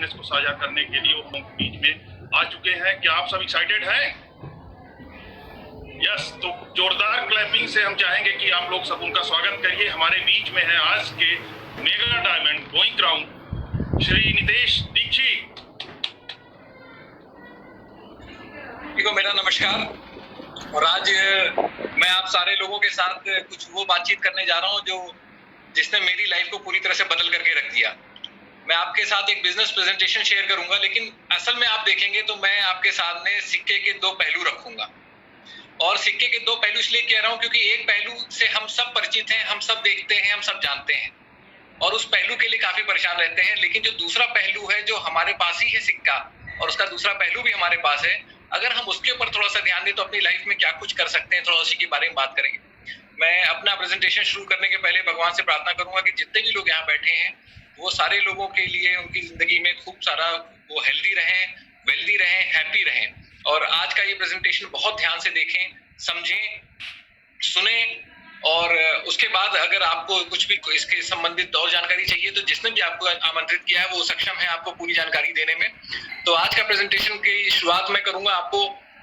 Happiness को साझा करने के लिए वो बीच में आ चुके हैं। क्या आप सब एक्साइटेड हैं? यस, तो जोरदार क्लैपिंग से हम चाहेंगे कि आप लोग सब उनका स्वागत करिए। हमारे बीच में है आज के mega diamond going crown Shri Nitesh Dikshit. को मेरा नमस्कार। और आज मैं आप सारे लोगों के साथ कुछ वो बातचीत करने जा रहा हूँ जो जिसने मेरी लाइफ को पूरी तरह से बदल करके रख दिया। मैं आपके साथ एक बिजनेस प्रेजेंटेशन शेयर करूंगा, लेकिन असल में आप देखेंगे तो मैं आपके सामने सिक्के के दो पहलू रखूंगा। और सिक्के के दो पहलू इसलिए कह रहा हूं क्योंकि एक पहलू से हम सब परिचित हैं, हम सब देखते हैं, हम सब जानते हैं और उस पहलू के लिए काफी परेशान रहते हैं। लेकिन जो दूसरा पहलू है जो हमारे पास ही है सिक्का, और उसका दूसरा पहलू भी हमारे पास है, अगर हम उसके ऊपर थोड़ा सा ध्यान दें तो अपनी लाइफ में क्या कुछ कर सकते हैं, थोड़ा उसी के बारे में बात करेंगे। मैं अपना प्रेजेंटेशन शुरू करने के पहले भगवान से प्रार्थना करूंगा कि जितने भी लोग यहाँ बैठे हैं वो सारे लोगों के लिए उनकी जिंदगी में खूब सारा वो हेल्दी रहें, वेल्दी रहें, हैप्पी रहें। और आज का ये प्रेजेंटेशन बहुत ध्यान से देखें, समझें, सुने और उसके बाद अगर आपको कुछ भी इसके संबंधित और जानकारी चाहिए तो जिसने भी आपको आमंत्रित किया है वो सक्षम है आपको पूरी जानकारी देने में। तो आज का प्रेजेंटेशन की शुरुआत मैं करूंगा आपको,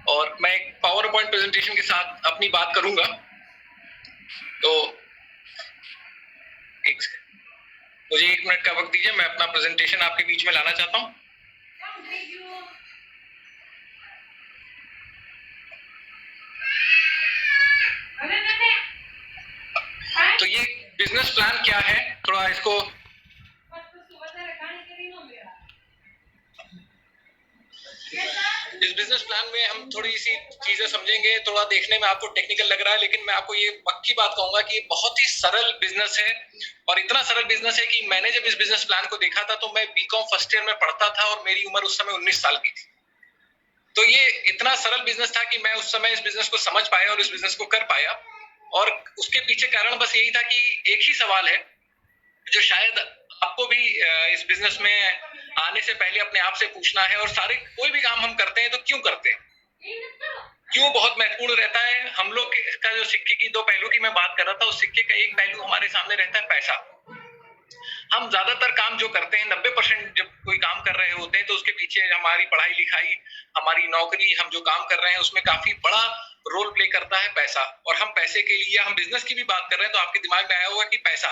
और मैं एक पावर पॉइंट प्रेजेंटेशन के साथ अपनी बात करूंगा। तो मुझे 1 मिनट का वक्त दीजिए, मैं अपना प्रेजेंटेशन आपके बीच में लाना चाहता हूं। तो ये बिजनेस प्लान क्या है, थोड़ा इसको इस बिजनेस प्लान में हम थोड़ी सी चीजें समझेंगे। थोड़ा देखने में आपको टेक्निकल लग रहा है, लेकिन मैं आपको ये पक्की बात कहूंगा कि बहुत ही सरल बिजनेस है। और इतना सरल बिजनेस है कि मैंने जब इस बिजनेस प्लान को देखा था तो मैं बीकॉम फर्स्ट ईयर में पढ़ता था और मेरी उम्र उस समय 19 साल की थी। तो ये इतना सरल बिजनेस था कि मैं उस समय इस बिजनेस को समझ पाया और इस बिजनेस को कर पाया। और उसके पीछे कारण बस यही था कि एक ही सवाल है जो शायद आपको भी इस बिजनेस में आने से पहले अपने आप से पूछना है। और सारे कोई भी काम हम करते हैं तो क्यों करते हैं, क्यों बहुत महत्वपूर्ण रहता है। हम लोग का जो सिक्के की दो पहलू की मैं बात कर रहा था, उस सिक्के का एक पहलू हमारे सामने रहता है पैसा। हम ज्यादातर काम जो करते हैं 90% जब कोई काम कर रहे होते हैं तो उसके पीछे हमारी पढ़ाई लिखाई, हमारी नौकरी, हम जो काम कर रहे हैं उसमें काफी बड़ा रोल प्ले करता है पैसा। और हम पैसे के लिए, हम बिजनेस की भी बात कर रहे हैं तो आपके दिमाग में आया होगा कि पैसा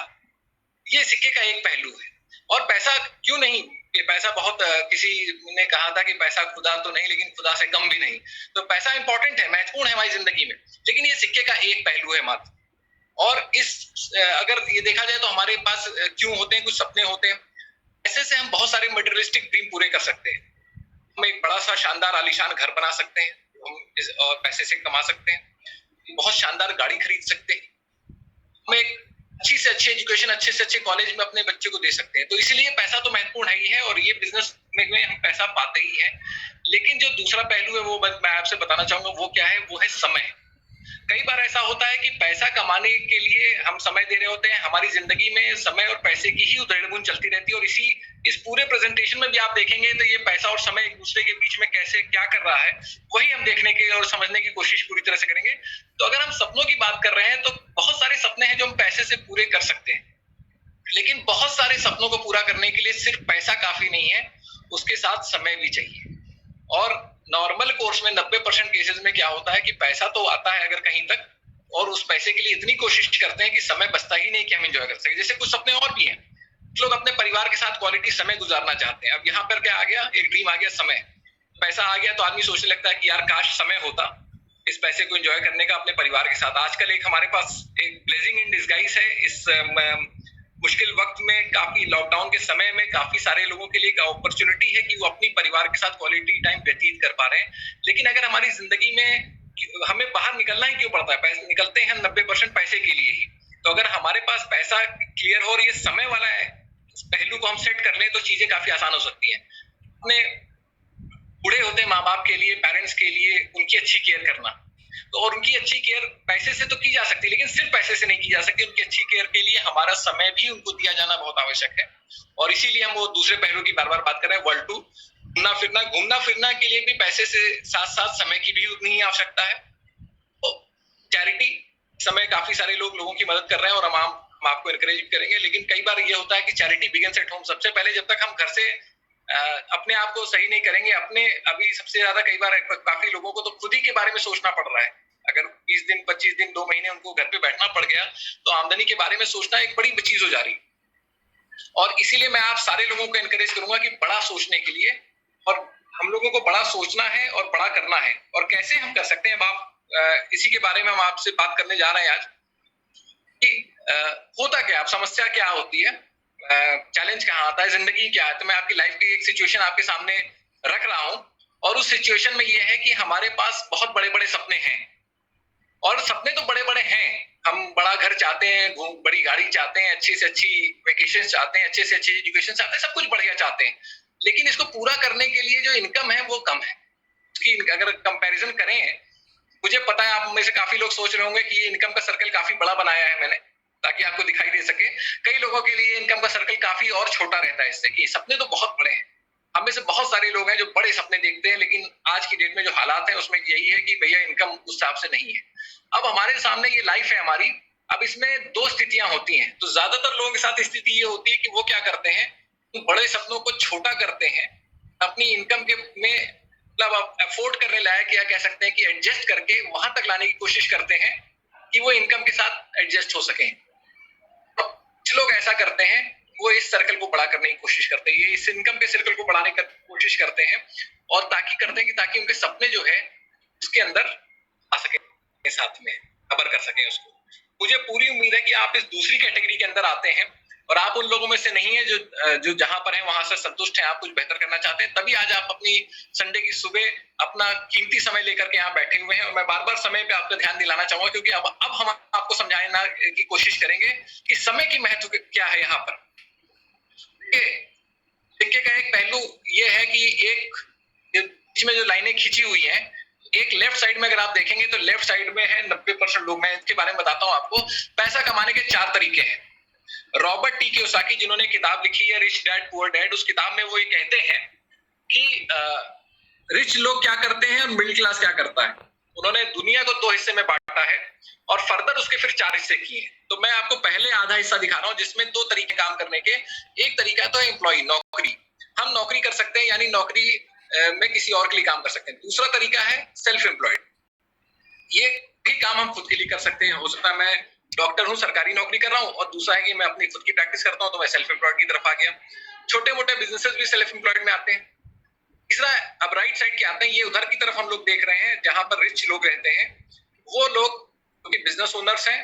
ये सिक्के का एक पहलू है। और पैसा क्यों नहीं, ये पैसा बहुत किसी ने कहा था कि पैसा खुदा तो नहीं लेकिन खुदा से कम भी नहीं। तो पैसा इंपॉर्टेंट है, महत्वपूर्ण है हमारी जिंदगी में, लेकिन ये सिक्के का एक पहलू है मात्र। और इस अगर ये देखा जाए तो हमारे पास क्यों होते हैं, कुछ सपने होते हैं। पैसे से हम बहुत सारे मटेरियलिस्टिक ड्रीम पूरे कर सकते हैं। हम एक बड़ा सा शानदार आलीशान घर बना सकते हैं, हम और पैसे से कमा सकते हैं। बहुत शानदार गाड़ी खरीद सकते हैं, हम एक अच्छी से अच्छी एजुकेशन, अच्छे से अच्छे कॉलेज में अपने बच्चे को दे सकते हैं। तो इसलिए पैसा तो महत्वपूर्ण है ही है और ये बिजनेस में हम पैसा पाते ही है। लेकिन जो दूसरा पहलू है वो मैं आपसे बताना चाहूंगा, वो क्या है, वो है समय। कई बार ऐसा होता है कि पैसा कमाने के लिए हम समय दे रहे होते हैं, हमारी जिंदगी में समय और पैसे की ही उधेड़-बुन चलती रहती है। और इस पूरे प्रेजेंटेशन में भी आप देखेंगे तो ये पैसा और समय एक दूसरे के बीच में कैसे क्या कर रहा है वही हम देखने की और समझने की कोशिश पूरी तरह से करेंगे। तो अगर हम सपनों की बात कर रहे हैं तो बहुत सारे सपने हैं जो हम पैसे से पूरे कर सकते हैं, लेकिन बहुत सारे सपनों को पूरा करने के लिए सिर्फ पैसा काफी नहीं है, उसके साथ समय भी चाहिए। और नॉर्मल कोर्स में 90% केसेस में क्या होता है कि पैसा तो आता है अगर कहीं तक, और उस पैसे के लिए इतनी कोशिश करते हैं कि समय बचता ही नहीं कि हम एंजॉय कर सके। जैसे कुछ सपने और भी हैं, कुछ लोग अपने परिवार के साथ क्वालिटी समय गुजारना चाहते हैं। अब यहाँ पर क्या आ गया, एक ड्रीम आ गया समय, पैसा आ गया तो आदमी सोचने लगता है कि यार काश समय होता इस पैसे को एंजॉय करने का अपने परिवार के साथ। आजकल एक हमारे पास एक ब्लेसिंग इन डिस्गाइज है, इस मुश्किल वक्त में, काफी लॉकडाउन के समय में काफी सारे लोगों के लिए एक अपॉर्चुनिटी है कि वो अपनी परिवार के साथ क्वालिटी टाइम व्यतीत कर पा रहे हैं। लेकिन अगर हमारी जिंदगी में हमें बाहर निकलना ही क्यों पड़ता है, पैसे निकलते हैं 90% पैसे के लिए ही। तो अगर हमारे पास पैसा क्लियर हो और ये समय वाला है, इस पहलू को हम सेट कर लें तो चीजें काफी आसान हो सकती हैं। अपने बूढ़े होते माँ बाप के लिए, पेरेंट्स के लिए उनकी अच्छी केयर करना, तो और उनकी अच्छी केयर पैसे से तो की जा सकती है लेकिन सिर्फ पैसे से नहीं की जा सकती। उनकी अच्छी केयर के लिए हमारा समय भी उनको दिया जाना बहुत आवश्यक है। और इसीलिए हम वो दूसरे पहलू की बार बार बात कर रहे हैं, वर्ल्ड टू घूमना फिरना के लिए भी पैसे से साथ साथ समय की भी उतनी ही आवश्यकता है। तो चैरिटी समय काफी सारे लोगों की मदद कर रहे हैं और हम आपको एनकरेज करेंगे। लेकिन कई बार ये होता है कि चैरिटी बिगिंस एट होम। सबसे पहले जब तक हम घर से अपने आप को सही नहीं करेंगे, अपने अभी सबसे ज्यादा कई बार काफी लोगों को तो खुद ही के बारे में सोचना पड़ रहा है। अगर 20 दिन 25 दिन 2 महीने उनको घर पे बैठना पड़ गया तो आमदनी के बारे में सोचना एक बड़ी चीज हो जा रही। और इसीलिए मैं आप सारे लोगों को एनकरेज करूंगा कि बड़ा सोचने के लिए, और हम लोगों को बड़ा सोचना है और बड़ा करना है। और कैसे हम कर सकते हैं, आप इसी के बारे में हम आपसे बात करने जा रहे हैं आज कि होता क्या, आप समस्या क्या होती है, चैलेंज कहाँ आता है, जिंदगी क्या है। तो मैं आपकी लाइफ की एक सिचुएशन आपके सामने रख रहा हूं, और उस सिचुएशन में यह है कि हमारे पास बहुत बड़े बड़े सपने हैं, और सपने तो बड़े बड़े हैं। हम बड़ा घर चाहते हैं, बड़ी गाड़ी चाहते हैं, अच्छी से अच्छी वेकेशन चाहते हैं, अच्छे से अच्छी एजुकेशन चाहते हैं, सब कुछ बढ़िया चाहते हैं। लेकिन इसको पूरा करने के लिए जो इनकम है वो कम है। उसकी अगर कंपैरिजन करें, मुझे पता है आप में से काफी लोग सोच रहे होंगे कि ये इनकम का सर्कल काफी बड़ा बनाया है मैंने ताकि आपको दिखाई दे सके। कई लोगों के लिए इनकम का सर्कल काफी और छोटा रहता है इससे, कि सपने तो बहुत बड़े हैं। हम में से बहुत सारे लोग हैं जो बड़े सपने देखते हैं, लेकिन आज की डेट में जो हालात है उसमें यही है कि भैया इनकम उस हिसाब से नहीं है। अब हमारे सामने ये लाइफ है हमारी, अब इसमें दो स्थितियां होती हैं। तो ज्यादातर लोगों के साथ स्थिति ये होती है कि वो क्या करते हैं, बड़े सपनों को छोटा करते हैं, अपनी इनकम के में मतलब अफोर्ड करने लायक, या कह सकते हैं कि एडजस्ट करके वहां तक लाने की कोशिश करते हैं कि वो इनकम के साथ एडजस्ट हो सके। कुछ लोग ऐसा करते हैं, वो इस सर्कल को बड़ा करने की कोशिश करते हैं, ये इस इनकम के सर्कल को बढ़ाने की कोशिश करते हैं, और ताकि उनके सपने जो है उसके अंदर आ सके, साथ में कवर कर सके उसको। मुझे पूरी उम्मीद है कि आप इस दूसरी कैटेगरी के अंदर आते हैं, और आप उन लोगों में से नहीं है जो जहां पर है वहां से संतुष्ट हैं, आप कुछ बेहतर करना चाहते हैं। तभी आज आप अपनी संडे की सुबह अपना कीमती समय लेकर के यहाँ बैठे हुए हैं। और मैं बार बार समय पे आपका ध्यान दिलाना चाहूंगा, क्योंकि अब हम आपको समझाना की कोशिश करेंगे कि समय की महत्व क्या है यहाँ पर। सिक्के का एक पहलू ये है कि एक बीच में जो लाइनें खींची हुई हैं, एक लेफ्ट साइड में अगर आप देखेंगे तो लेफ्ट साइड में है 90% लोग। मैं इसके बारे में बताता हूं आपको। पैसा कमाने के 4 तरीके हैं। रॉबर्ट टी कियोसाकी जिन्होंने किताब लिखी है रिच डैड पुअर डैड, उस किताब में वो ये कहते हैं कि रिच लोग क्या करते हैं और मिडिल क्लास क्या करता है। उन्होंने दुनिया को 2 हिस्से में बांटा है और फर्दर उसके फिर 4 हिस्से किए हैं। तो मैं आपको पहले आधा हिस्सा दिखा रहा हूं जिसमें 2 तरीके काम करने के। एक तरीका तो है एम्प्लॉय, नौकरी। हम नौकरी कर सकते हैं, यानी नौकरी में किसी और के लिए काम कर सकते हैं। दूसरा तरीका है सेल्फ एम्प्लॉयड। ये भी काम हम खुद के लिए कर सकते हैं। हो सकता है मैं डॉक्टर हूं, सरकारी नौकरी कर रहा हूं, और दूसरा है कि मैं अपनी खुद की प्रैक्टिस करता हूं, तो मैं सेल्फ एम्प्लॉयड की तरफ आ गया। छोटे मोटे बिजनेसेस भी सेल्फ एम्प्लॉयड में आते हैं। तीसरा, अब राइट साइड के आते हैं, ये उधर की तरफ हम लोग देख रहे हैं जहां पर रिच लोग रहते हैं। वो लोग क्योंकि बिजनेस ओनर्स हैं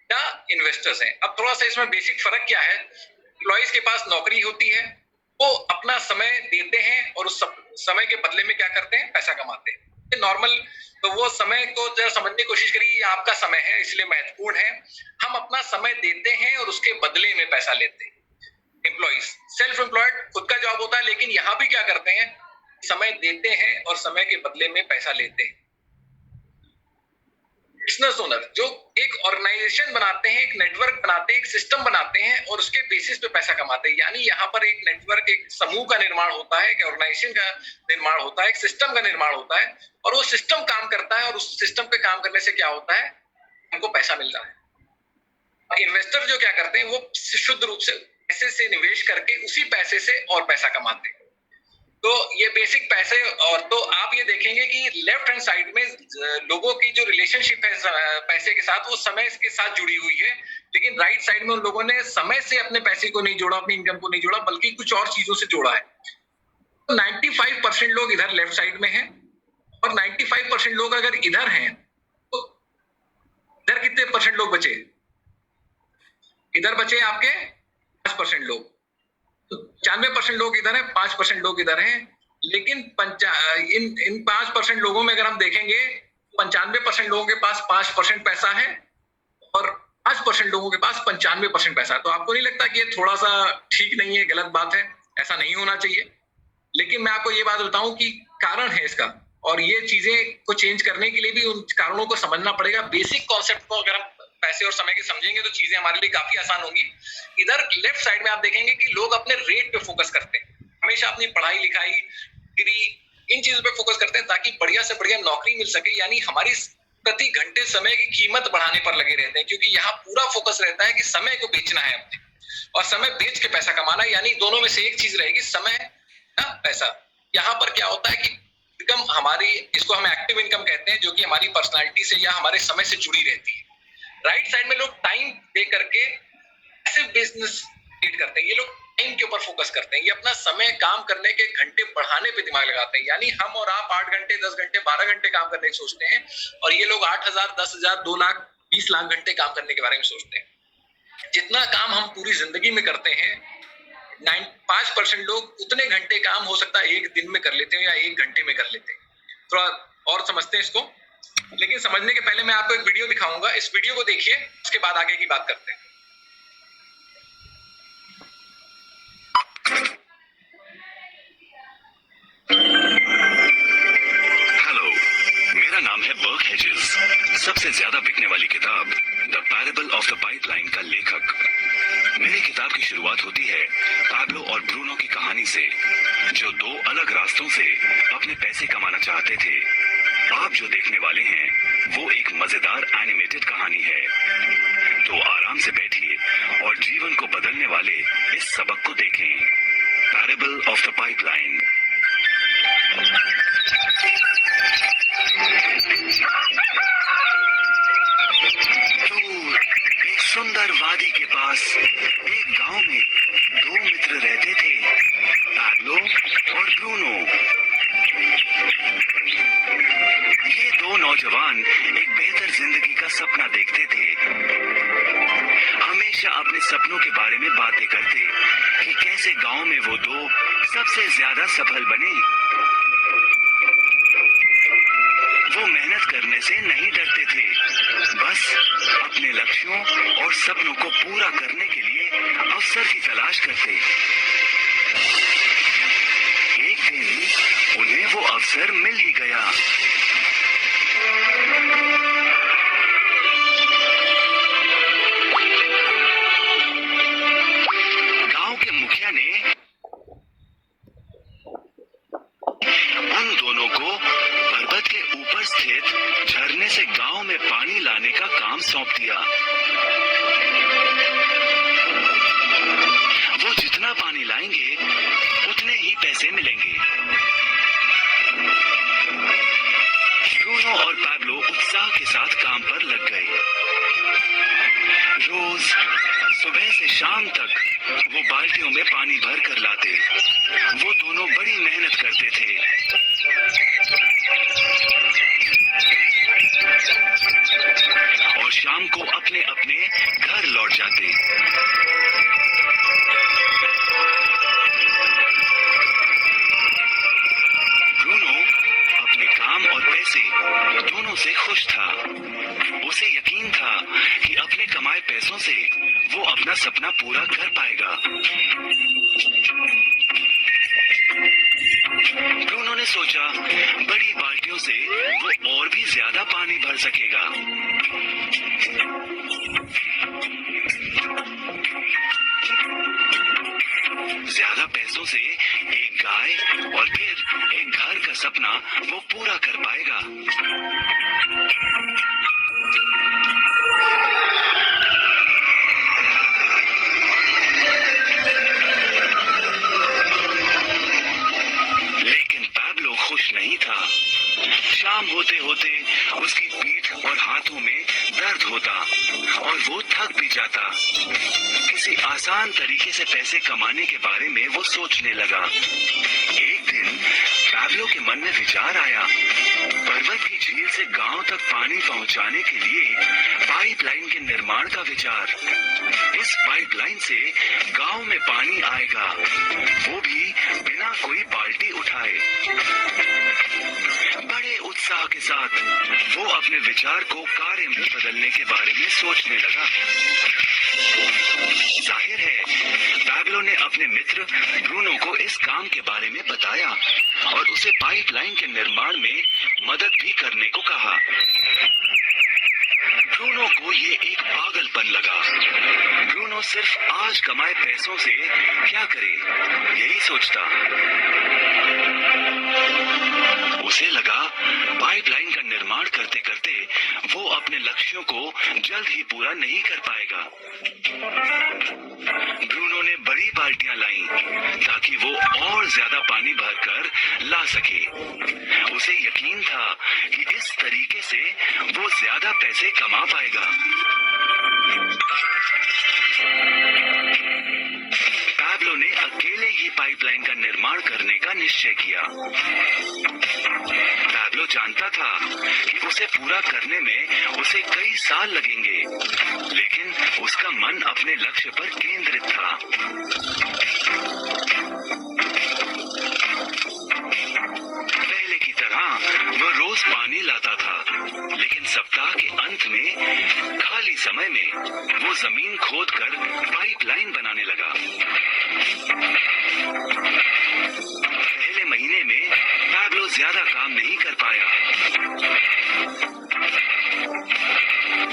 या इन्वेस्टर्स हैं। अब थोड़ा सा इसमें बेसिक फर्क क्या है। एम्प्लॉइज के पास नौकरी होती है, वो अपना समय देते हैं और उस समय के बदले में क्या करते हैं, पैसा कमाते हैं। नॉर्मल तो वो समय को जरा समझने की कोशिश करिए, ये आपका समय है इसलिए महत्वपूर्ण है। हम अपना समय देते हैं और उसके बदले में पैसा लेते हैं। एम्प्लॉइज, सेल्फ एम्प्लॉयड खुद का जॉब होता है, लेकिन यहाँ भी क्या करते हैं, समय देते हैं और समय के बदले में पैसा लेते हैं। बिजनेस ओनर जो एक ऑर्गेनाइजेशन बनाते हैं, एक नेटवर्क बनाते हैं, एक सिस्टम बनाते हैं और उसके बेसिस पे पैसा कमाते हैं। यानी यहाँ पर एक नेटवर्क, एक समूह का निर्माण होता है, एक ऑर्गेनाइजेशन का निर्माण होता है, एक सिस्टम का निर्माण होता है, और वो सिस्टम काम करता है, और उस सिस्टम पे काम करने से क्या होता है, हमको पैसा मिल रहा है। इन्वेस्टर जो क्या करते हैं, वो शुद्ध रूप से पैसे से निवेश करके उसी पैसे से और पैसा कमाते हैं। तो ये बेसिक पैसे। और तो आप ये देखेंगे कि लेफ्ट हैंड साइड में लोगों की जो रिलेशनशिप है पैसे के साथ, वो समय के साथ जुड़ी हुई है। लेकिन राइट साइड में उन लोगों ने समय से अपने पैसे को नहीं जोड़ा, अपनी इनकम को नहीं जोड़ा, बल्कि कुछ और चीजों से जोड़ा है। तो 95% लोग इधर लेफ्ट साइड में हैं, और 95% लोग अगर इधर हैं तो इधर कितने परसेंट लोग बचे, इधर बचे आपके 5% लोग। तो 95% लोग इधर है, 5% लोग इधर हैं। लेकिन इन 5% लोगों में अगर हम देखेंगे, 95% लोगों के पास 5% पैसा है और 5% लोगों के पास 95% पैसा है। तो आपको नहीं लगता कि ये थोड़ा सा ठीक नहीं है, गलत बात है, ऐसा नहीं होना चाहिए? लेकिन मैं आपको ये बात बताऊं कि कारण है इसका, और ये चीजें को चेंज करने के लिए भी उन कारणों को समझना पड़ेगा। बेसिक कॉन्सेप्ट को अगर हम पैसे और समय के समझेंगे तो चीजें हमारे लिए काफी आसान होंगी। इधर लेफ्ट साइड में आप देखेंगे कि लोग अपने रेट पे फोकस करते हैं, हमेशा अपनी पढ़ाई लिखाई, डिग्री, इन चीजों पे फोकस करते हैं ताकि बढ़िया से बढ़िया नौकरी मिल सके। यानी हमारी प्रति घंटे समय की कीमत बढ़ाने पर लगे रहते हैं, क्योंकि यहाँ पूरा फोकस रहता है कि समय को बेचना है अपने, और समय बेच के पैसा कमाना है। यानी दोनों में से एक चीज रहेगी, समय यहाँ पर क्या होता है कि इनकम हमारी, इसको हम एक्टिव इनकम कहते हैं, जो कि हमारी पर्सनालिटी से या हमारे समय से जुड़ी रहती है। राइट साइड में लोग टाइम दे करके ऐसे बिजनेस लीड करते हैं, ये लोग टाइम के ऊपर फोकस करते हैं, ये अपना समय काम करने के घंटे बढ़ाने पे दिमाग लगाते हैं। यानी हम और आप 8 घंटे 10 घंटे 12 घंटे काम करने की सोचते हैं, और ये लोग 8,000 10,000 2 लाख 20 लाख घंटे काम करने के बारे में सोचते हैं। जितना काम हम पूरी जिंदगी में करते हैं, 5% लोग उतने घंटे काम हो सकता है एक दिन में कर लेते हैं या 1 घंटे में कर लेते हैं। थोड़ा और समझते हैं इसको, लेकिन समझने के पहले मैं आपको एक वीडियो दिखाऊंगा। इस वीडियो को देखिए, उसके बाद आगे की बात करते हैं। हेलो, मेरा नाम है बर्क हेजेस। सबसे ज्यादा बिकने वाली किताब the parable of the pipeline का लेखक। मेरी किताब की शुरुआत होती है पाब्लो और ब्रूनो की कहानी से, जो 2 अलग रास्तों से अपने पैसे कमाना चाहते थे। आप जो देखने वाले हैं वो एक मजेदार एनिमेटेड कहानी है। तो आराम से बैठिए और जीवन को बदलने वाले इस सबक को देखें, पैरेबल ऑफ द पाइपलाइन। दूर एक सुंदर वादी के पास एक गांव में 2 मित्र रहते थे, पाब्लो और ब्रूनो। ये 2 नौजवान एक बेहतर जिंदगी का सपना देखते थे। हमेशा अपने सपनों के बारे में बातें करते कि कैसे गांव में वो 2 सबसे ज्यादा सफल बने। वो मेहनत करने से नहीं डरते थे, बस अपने लक्ष्यों और सपनों को पूरा करने के लिए अवसर की तलाश करते। एक दिन उन्हें वो अवसर मिल ही गया। गांव के मुखिया ने उन दोनों को पर्वत के ऊपर स्थित झरने से गांव में पानी लाने का काम सौंप दिया। वो जितना पानी लाएंगे उतने ही पैसे मिलेंगे। ब्रूनो और पाब्लो उत्साह के साथ काम पर लग गए। रोज सुबह से शाम तक वो बाल्टियों में पानी भर कर लाते। वो दोनों बड़ी मेहनत करते थे। और शाम को अपने अपने घर लौट जाते। ब्रूनो अपने काम और पैसे दोनों से खुश था। उसे यकीन था कि अपने कमाए पैसों से वो अपना सपना पूरा कर पाएगा। ब्रूनो ने सोचा बड़ी बाल्टियों से वो और भी ज्यादा पानी भर सकेगा। ज्यादा पैसों से एक गाय और फिर एक घर का सपना वो पूरा कर पाएगा। लेकिन पाब्लो खुश नहीं था। शाम होते होते उसकी पीठ और हाथों में दर्द होता और वो थक भी जाता। किसी आसान तरीके से पैसे कमाने के बारे में वो सोचने लगा। एक दिन पाब्लो के मन में विचार आया, पर्वत की झील से गांव तक पानी पहुंचाने के लिए पाइपलाइन के निर्माण का विचार। इस पाइपलाइन से गांव में पानी आएगा, वो भी बिना कोई बाल्टी उठाए। बड़े उत्साह के साथ वो अपने विचार को कार्य में बदलने के बारे में सोचने लगा। जाहिर है पाब्लो ने अपने मित्र ब्रूनो को इस काम के बारे में बताया और उसे पाइपलाइन के निर्माण में मदद भी करने को कहा। ब्रूनो को ये एक पागलपन लगा। ब्रूनो सिर्फ आज कमाए पैसों से क्या करे, यही सोचता। उसे लगा पाइपलाइन का निर्माण करते करते वो अपने लक्ष्यों को जल्द ही पूरा नहीं कर पाएगा। ब्रूनो ने बड़ी बाल्टियां लाईं ताकि वो और ज्यादा पानी भरकर ला सके। उसे यकीन था कि इस तरीके से वो ज्यादा पैसे कमा पाएगा। पैब्लो ने अकेले ही पाइपलाइन का निर्माण करने का निश्चय किया। पैब्लो जानता था कि उसे पूरा करने में उसे कई साल लगेंगे, लेकिन उसका मन अपने लक्ष्य पर केंद्रित था। पहले की तरह वह रोज पानी लाता था, लेकिन सप्ताह के अंत में खाली समय में वो जमीन खोदकर पाइपलाइन बनाने लगा। पहले महीने में पैब्लो ज्यादा काम नहीं कर पाया।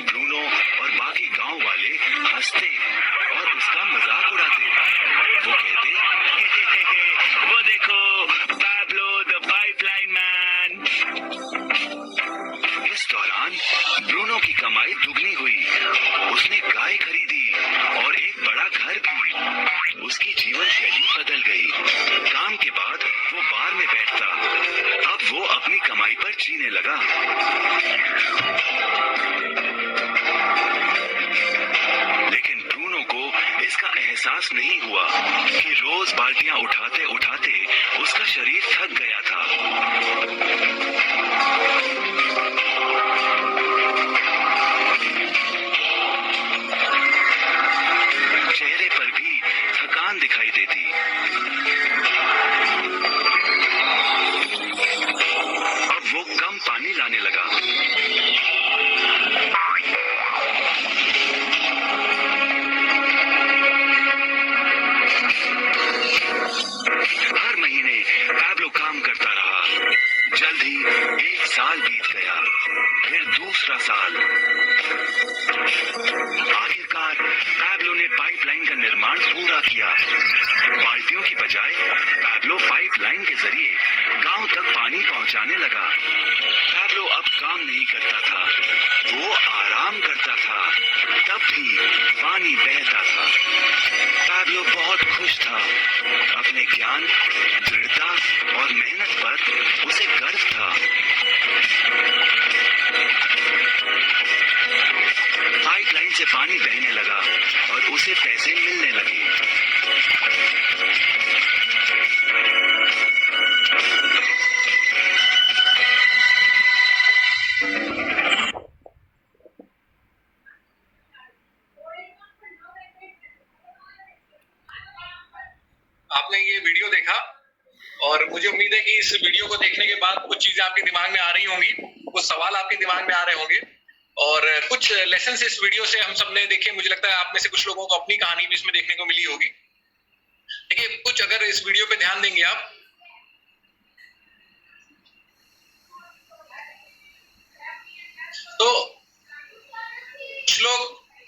ब्रूनो और बाकी गांव वाले हंसते और उसका मजाक उड़ाते। वो कहते, वो देखो पैब्लो द पाइपलाइन मैन। इस दौरान ब्रूनो की कमाई दुगनी हुई। उसने गाय खरीदी और एक बड़ा घर भी। उसकी जीवन शैली बदल गई। काम के बाद वो बार में बैठता। अब वो अपनी कमाई पर जीने लगा। लेकिन ब्रूनो को इसका एहसास नहीं हुआ कि रोज बाल्टियां उठाते उठाते उसका शरीर थक गया था। चेहरे पर भी थकान दिखाई देती। अब वो कम पानी लाने लगा। हर महीने पैब्लो काम करता रहा। जल्द ही एक साल बीत गया, फिर दूसरा साल। आखिरकार पैब्लो ने पाइपलाइन का निर्माण पूरा किया। बाल्टियों की बजाय पैब्लो पाइपलाइन के जरिए गांव तक पानी पहुंचाने लगा। पैब्लो अब काम नहीं करता था, वो आराम करता था। तब भी पानी बहता था। पैब्लो बहुत खुश था। अपने ज्ञान, दृढ़ता और मेहनत पर उसे गर्व था। पाइपलाइन से पानी बहने लगा और उसे पैसे मिलने लगे। आपने ये वीडियो देखा और मुझे उम्मीद है कि इस वीडियो को देखने के बाद कुछ चीजें आपके दिमाग में आ रही होंगी, कुछ सवाल आपके दिमाग में आ रहे होंगे और कुछ लेसन इस वीडियो से हम सबने देखे। मुझे लगता है आप में से कुछ लोगों को अपनी कहानी भी इसमें देखने को मिली होगी। देखिए, कुछ अगर इस वीडियो पे ध्यान देंगे आप, तो कुछ लोग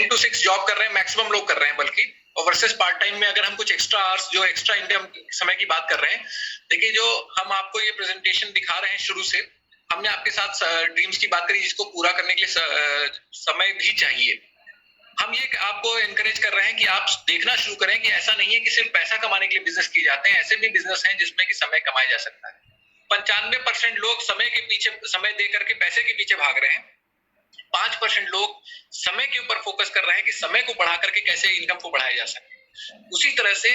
9 to 6 जॉब कर रहे हैं, मैक्सिमम लोग कर रहे हैं बल्कि, और वर्सेस पार्ट टाइम में अगर हम कुछ एक्स्ट्रा आवर्स, जो एक्स्ट्रा इनकम समय की बात कर रहे हैं। देखिए, जो हम आपको ये प्रेजेंटेशन दिखा रहे हैं शुरू से, हमने आपके साथ ड्रीम्स की बात करी जिसको पूरा करने के लिए समय भी चाहिए। हम ये आपको एनकरेज कर रहे हैं कि आप देखना शुरू करें कि ऐसा नहीं है कि सिर्फ पैसा कमाने के लिए बिजनेस किए जाते हैं, ऐसे भी बिजनेस हैं जिसमें कि समय कमाया जा सकता है। 95% लोग समय के पीछे, समय दे करके पैसे के पीछे भाग रहे हैं। 5% लोग समय के ऊपर फोकस कर रहे हैं कि समय को बढ़ा करके कैसे इनकम को बढ़ाया जा सके। उसी तरह से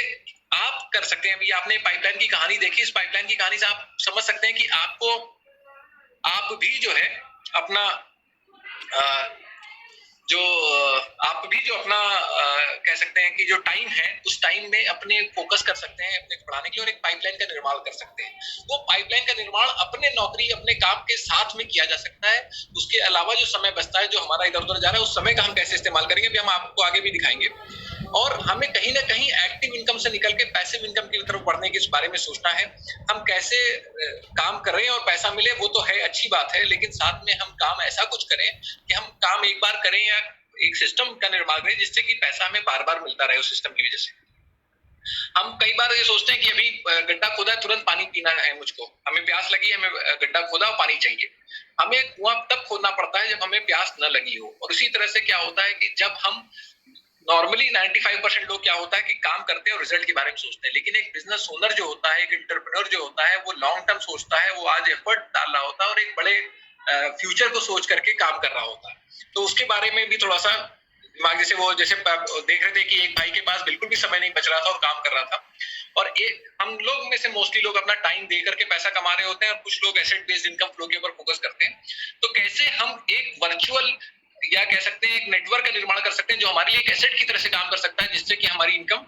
आप कर सकते हैं। अभी आपने पाइपलाइन की कहानी देखी, इस पाइपलाइन की कहानी से आप समझ सकते हैं कि आप भी जो है अपना कह सकते हैं कि जो टाइम है, उस टाइम में अपने फोकस कर सकते हैं अपने पढ़ाने के लिए और एक पाइपलाइन का निर्माण कर सकते हैं। वो पाइपलाइन का निर्माण अपने नौकरी, अपने काम के साथ में किया जा सकता है। उसके अलावा जो समय बचता है, जो हमारा इधर उधर जा रहा है, उस समय का हम कैसे इस्तेमाल करेंगे, भी हम आपको आगे भी दिखाएंगे। और हमें कहीं ना कहीं एक्टिव इनकम से निकल के पैसिव इनकम की तरफ बढ़ने के इस बारे में सोचना है। हम कैसे काम कर रहे हैं और पैसा मिले, वो तो है, अच्छी बात है, लेकिन साथ में हम काम ऐसा कुछ करें कि हम काम एक बार करें या एक सिस्टम का निर्माण करें जिससे कि पैसा हमें बार बार मिलता रहे उस सिस्टम की वजह से। हम कई बार ये सोचते हैं कि अभी गड्ढा खोदा है, तुरंत पानी पीना है मुझको, हमें प्यास लगी, हमें गड्ढा खोदा, पानी चाहिए। हमें कुआं तब खोदना पड़ता है जब हमें प्यास न लगी हो। और उसी तरह से क्या होता है कि जब हम नॉर्मली 95% लोग क्या होता है कि काम करते हैं और रिजल्ट के बारे में सोचते हैं, लेकिन एक बिजनेस ओनर जो होता है, एक एंटरप्रेन्योर जो होता है, वो लॉन्ग टर्म सोचता है, वो आज एफर्ट डाल रहा होता है और एक बड़े फ्यूचर को सोच करके काम कर रहा होता है। तो उसके बारे में भी थोड़ा सा दिमाग, जैसे देख रहे थे कि एक भाई के पास बिल्कुल भी समय नहीं बच रहा था और काम कर रहा था, और एक हम लोग में से मोस्टली लोग अपना टाइम दे करके पैसा कमा रहे होते हैं और कुछ लोग एसेट बेस्ड इनकम फ्लो के ऊपर फोकस करते हैं। तो कैसे हम एक वर्चुअल या कह सकते हैं एक नेटवर्क का निर्माण कर सकते हैं जो हमारे लिए एक एसेट की तरह से काम कर सकता है, जिससे कि हमारी इनकम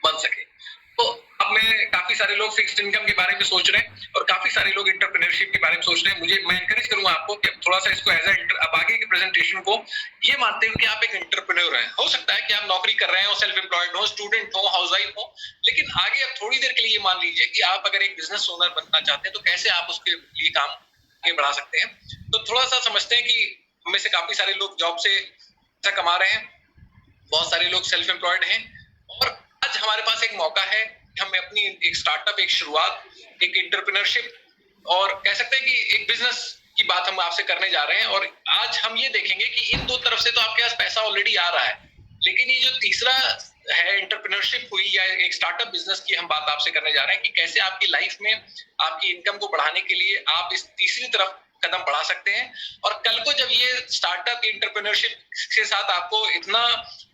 बन सके। तो अब मैं काफी सारे लोग फिक्स्ड इनकम के बारे में सोच रहे हैं और काफी सारे लोग एंटरप्रेन्योरशिप के बारे में सोच रहे हैं। मैं एनकरेज करूंगा आपको कि थोड़ा सा इसको अब आगे के प्रेजेंटेशन को ये मानते हुए कि आप एक एंटरप्रेन्योर हैं। हो सकता है कि आप नौकरी कर रहे हो, सेल्फ एम्प्लॉयड हो, स्टूडेंट हो, हाउसवाइफ हो, लेकिन आगे अब थोड़ी देर के लिए मान लीजिए कि आप अगर एक बिजनेस ओनर बनना चाहते हैं तो कैसे आप उसके लिए काम आगे बढ़ा सकते हैं। तो थोड़ा सा समझते हैं कि हमें से काफी सारे लोग जॉब से पैसा कमा रहे हैं, बहुत सारे लोग सेल्फ एम्प्लॉयड हैं, और आज हमारे पास एक मौका है कि हम अपनी एक स्टार्टअप, एक शुरुआत, एक एंटरप्रेन्योरशिप और कह सकते हैं कि एक बिजनेस की बात हम आपसे करने जा रहे हैं। और आज हम ये देखेंगे कि इन दो तरफ से तो आपके पास पैसा ऑलरेडी आ रहा है, लेकिन ये जो तीसरा है एंटरप्रेन्योरशिप हुई या एक स्टार्टअप बिजनेस की हम बात आपसे करने जा रहे हैं कि कैसे आपकी लाइफ में आपकी इनकम को बढ़ाने के लिए आप इस तीसरी तरफ कदम बढ़ा सकते हैं। और कल को जब ये स्टार्टअप एंटरप्रेन्योरशिप के साथ आपको इतना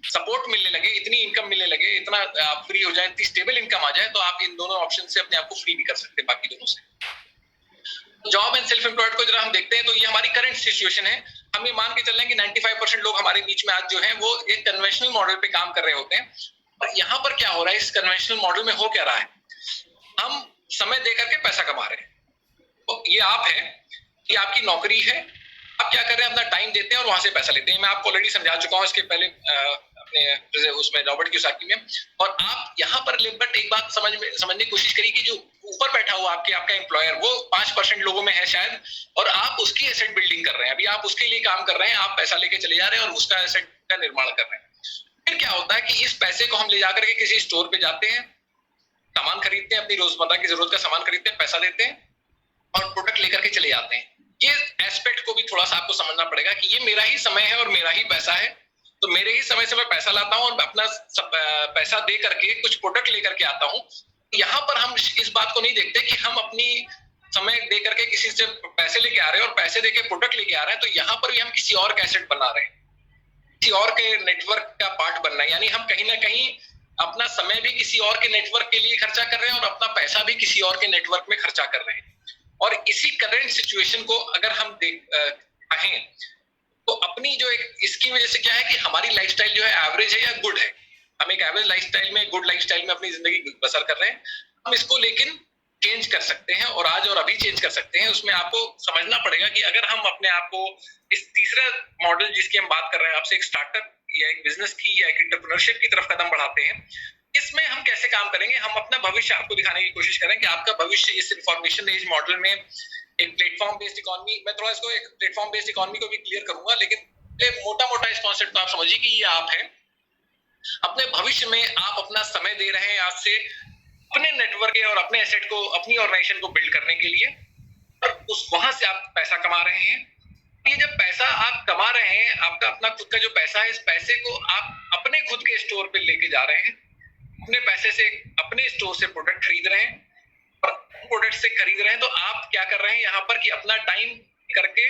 सपोर्ट मिलने लगे, इतनी इनकम मिलने लगे, इतना आप फ्री हो जाए, इतनी स्टेबल इनकम आ जाए, तो आप इन दोनों ऑप्शन से अपने आप को फ्री भी कर सकते हैं बाकी दोनों से। जॉब एंड सेल्फ एम्प्लॉयड को जरा हम देखते हैं तो ये हमारी करंट सिचुएशन है। हम ये मान के चल रहे हैं कि 95% लोग हमारे बीच में आज जो हैं वो एक कन्वेंशनल मॉडल पे काम कर रहे होते हैं। और यहाँ पर क्या हो रहा है, इस कन्वेंशनल मॉडल में हो क्या रहा है, हम समय दे करके पैसा कमा रहे हैं। तो ये आप है कि आपकी नौकरी है, आप क्या कर रहे हैं, अपना टाइम देते हैं और वहां से पैसा लेते हैं। मैं आपको ऑलरेडी समझा चुका हूँ इसके पहले अपने उसमें रॉबर्ट कियोसाकी में। और आप यहाँ पर बट एक बात समझने की कोशिश करिए कि जो ऊपर बैठा हुआ आपका एम्प्लॉयर वो 5% लोगों में है शायद, और आप उसकी एसेट बिल्डिंग कर रहे हैं। अभी आप उसके लिए काम कर रहे हैं, आप पैसा लेके चले जा रहे हैं और उसका एसेट का निर्माण कर रहे हैं। फिर क्या होता है कि इस पैसे को हम ले जाकर के किसी स्टोर पे जाते हैं, सामान खरीदते हैं, अपनी रोजमर्रा की जरूरत का सामान खरीदते हैं, पैसा देते हैं और प्रोडक्ट लेकर के चले जाते हैं। ये एस्पेक्ट को भी थोड़ा सा आपको समझना पड़ेगा कि ये मेरा ही समय है और मेरा ही पैसा है, तो मेरे ही समय से मैं पैसा लाता हूँ और अपना पैसा दे करके कुछ प्रोडक्ट लेकर के आता हूँ। यहाँ पर हम इस बात को नहीं देखते कि हम अपनी समय दे करके किसी से पैसे लेके आ रहे हैं और पैसे देके प्रोडक्ट लेके आ रहे हैं, तो यहाँ पर भी हम किसी और का एसेट बना रहे हैं, किसी और के नेटवर्क का पार्ट बनना है। यानी हम कहीं ना कहीं अपना समय भी किसी और के नेटवर्क के लिए खर्चा कर रहे हैं और अपना पैसा भी किसी और के नेटवर्क में खर्चा कर रहे हैं। और इसी करंट सिचुएशन को अगर हम कहें तो अपनी जो एक इसकी वजह से क्या है कि हमारी लाइफस्टाइल जो है एवरेज है या गुड है, हम एक एवरेज लाइफस्टाइल में, गुड लाइफस्टाइल में अपनी जिंदगी बसर कर रहे हैं। हम इसको लेकिन चेंज कर सकते हैं और आज और अभी चेंज कर सकते हैं। उसमें आपको समझना पड़ेगा कि अगर हम अपने आप को इस तीसरा मॉडल जिसकी हम बात कर रहे हैं आपसे, एक स्टार्टअप या एक बिजनेस की या एक एंटरप्रेन्योरशिप की तरफ कदम बढ़ाते हैं, इसमें हम कैसे काम करेंगे, हम अपना भविष्य आपको दिखाने की कोशिश करें कि आपका भविष्य इस इंफॉर्मेशन एज मॉडल में एक प्लेटफॉर्म बेस्ड इकोनॉमी, मैं थोड़ा इसको एक प्लेटफॉर्म बेस्ड इकोनॉमी को भी क्लियर करूंगा, लेकिन मोटा इस कॉन्सेप्ट को आप समझिए कि ये आप है। अपने भविष्य में आप अपना समय दे रहे हैं आज से अपने नेटवर्क और अपने एसेट को, अपनी ऑर्गेनाइजेशन को बिल्ड करने के लिए, और वहां से आप पैसा कमा रहे हैं। ये जब पैसा आप कमा रहे हैं, आपका अपना खुद का जो पैसा है, इस पैसे को आप अपने खुद के स्टोर पे लेके जा रहे हैं, अपने पैसे से अपने स्टोर से प्रोडक्ट खरीद रहे हैं और प्रोडक्ट से खरीद रहे हैं। तो आप क्या कर रहे हैं यहाँ पर कि अपना टाइम करके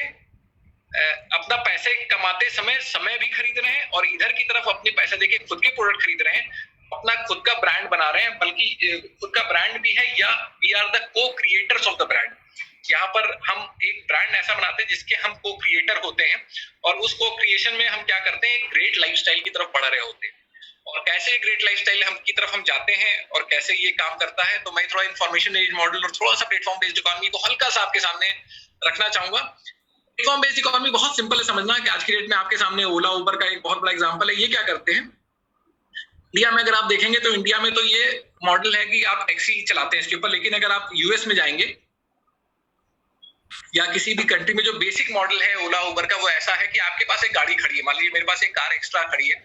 अपना पैसे कमाते समय भी खरीद रहे हैं और इधर की तरफ अपने पैसे देके खुद के प्रोडक्ट खरीद रहे हैं, अपना खुद का ब्रांड बना रहे हैं, बल्कि खुद का ब्रांड भी है, या वी आर द को क्रिएटर्स ऑफ द ब्रांड। यहाँ पर हम एक ब्रांड ऐसा बनाते हैं जिसके हम को क्रिएटर होते हैं, और उस को क्रिएशन में हम क्या करते हैं, ग्रेट लाइफस्टाइल की तरफ बढ़ रहे होते हैं। और कैसे ग्रेट लाइफस्टाइल की तरफ हम जाते हैं और कैसे ये काम करता है, तो मैं थोड़ा इन्फॉर्मेशन बेस्ड मॉडल और थोड़ा सा प्लेटफॉर्म बेस्ड इकोनॉमी को हल्का सा आपके सामने रखना चाहूंगा। प्लेटफॉर्म बेस्ड इकोनॉमी बहुत सिंपल है समझना कि आज की डेट में आपके सामने ओला उबर का एक बहुत बड़ा एग्जांपल है। ये क्या करते हैं, इंडिया में अगर आप देखेंगे तो इंडिया में तो ये मॉडल है कि आप टैक्सी चलाते हैं इसके ऊपर, लेकिन अगर आप यूएस में जाएंगे या किसी भी कंट्री में, जो बेसिक मॉडल है ओला उबर का वो ऐसा है कि आपके पास एक गाड़ी खड़ी है, मान लीजिए मेरे पास एक कार एक्स्ट्रा खड़ी है,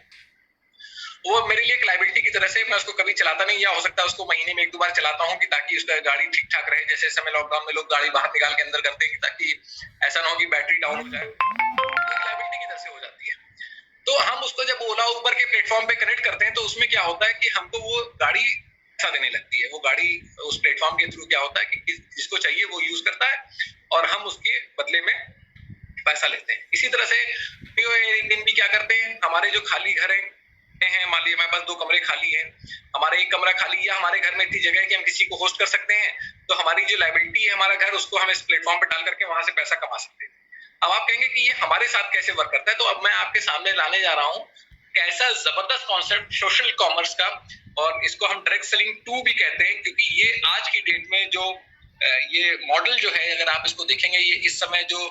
वो मेरे लिए एक लाइबिलिटी की तरह से, मैं उसको कभी चलाता नहीं, या हो सकता है उसको महीने में 1-2 बार चलाता हूँ कि ताकि उसका गाड़ी ठीक ठाक रहे। जैसे इस समय लॉकडाउन में लोग गाड़ी बाहर निकाल के अंदर करते हैं ताकि ऐसा ना हो कि बैटरी डाउन हो जाए, एक लाइबिलिटी की तरह से हो जाती है। तो हम उसको जब ओला उबर के प्लेटफॉर्म पे कनेक्ट करते हैं तो उसमें क्या होता है कि हमको वो गाड़ी पैसा देने लगती है। वो गाड़ी उस प्लेटफॉर्म के थ्रू क्या होता है कि जिसको चाहिए वो यूज करता है और हम उसके बदले में पैसा लेते हैं। इसी तरह से एक दिन भी क्या करते हैं, हमारे जो खाली घर हैं, मान लीजिए हमारे पास 2 कमरे खाली हैं, हमारा 1 कमरा खाली है, हमारे घर में इतनी जगह है कि हम किसी को होस्ट कर सकते हैं, तो हमारी जो लाइबिलिटी है हमारा घर, उसको हम इस प्लेटफॉर्म पे डाल करके वहां से पैसा कमा सकते हैं। अब आप कहेंगे कि ये हमारे साथ कैसे वर्क करता है, तो अब मैं आपके सामने लाने जा रहा हूँ कैसा जबरदस्त कॉन्सेप्ट सोशल कॉमर्स का, और इसको हम डायरेक्ट सेलिंग 2 भी कहते हैं, क्योंकि ये आज की डेट में जो ये मॉडल जो है, अगर आप इसको देखेंगे, ये इस समय जो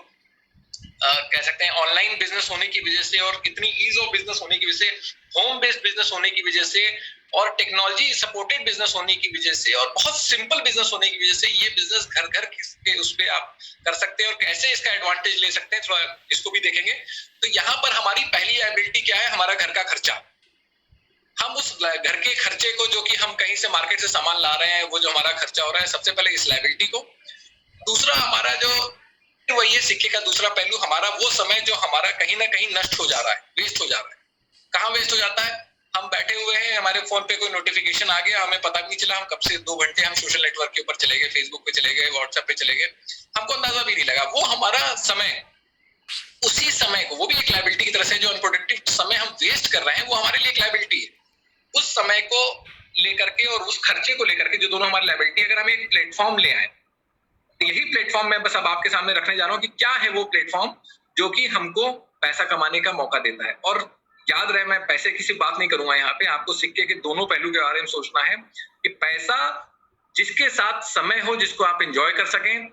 कह सकते हैं ऑनलाइन बिजनेस होने की वजह से और इतनी ईज ऑफ बिजनेस होने की वजह से, होम बेस्ड बिजनेस होने की वजह से और टेक्नोलॉजी सपोर्टेड बिजनेस होने की वजह से और बहुत सिंपल बिजनेस होने की वजह से ये बिजनेस घर घर के उस पे आप कर सकते हैं और कैसे इसका एडवांटेज ले सकते हैं, थोड़ा इसको भी देखेंगे। तो यहाँ पर हमारी पहली लायबिलिटी क्या है, हमारा घर का खर्चा। हम उस घर के खर्चे को, जो कि हम कहीं से मार्केट से सामान ला रहे हैं, वो जो हमारा खर्चा हो रहा है, सबसे पहले इस लायबिलिटी को। दूसरा हमारा जो वही है सिक्के का दूसरा पहलू, हमारा वो समय जो हमारा कहीं ना कहीं नष्ट हो जा रहा है, वेस्ट हो जा रहा है। कहाँ वेस्ट हो जाता है, हम बैठे हुए हैं, हमारे फोन पे कोई नोटिफिकेशन आ गया, हमें पता भी नहीं चला, हम कब से 2 घंटे हम सोशल नेटवर्क के ऊपर चले गए, फेसबुक पे चले गए, व्हाट्सएप पे चले गए, हमको अंदाजा भी नहीं लगा। वो हमारा समय, उसी समय को, वो भी एक लायबिलिटी की तरह से, जो अनप्रोडक्टिव समय हम वेस्ट कर रहे हैं, वो हमारे लिए एक लायबिलिटी है। उस समय को लेकर के और उस खर्चे को लेकर के, जो दोनों हमारी लायबिलिटी, अगर हम एक प्लेटफॉर्म ले आए, यही प्लेटफॉर्म मैं बस अब आपके सामने रखने जा रहा हूं कि क्या है वो प्लेटफॉर्म जो कि हमको पैसा कमाने का मौका देता है। और याद रहे, मैं पैसे की सिर्फ बात नहीं करूंगा यहाँ पे, आपको सिक्के के दोनों पहलू के बारे में सोचना है कि पैसा जिसके साथ समय हो, जिसको आप एंजॉय कर सकें,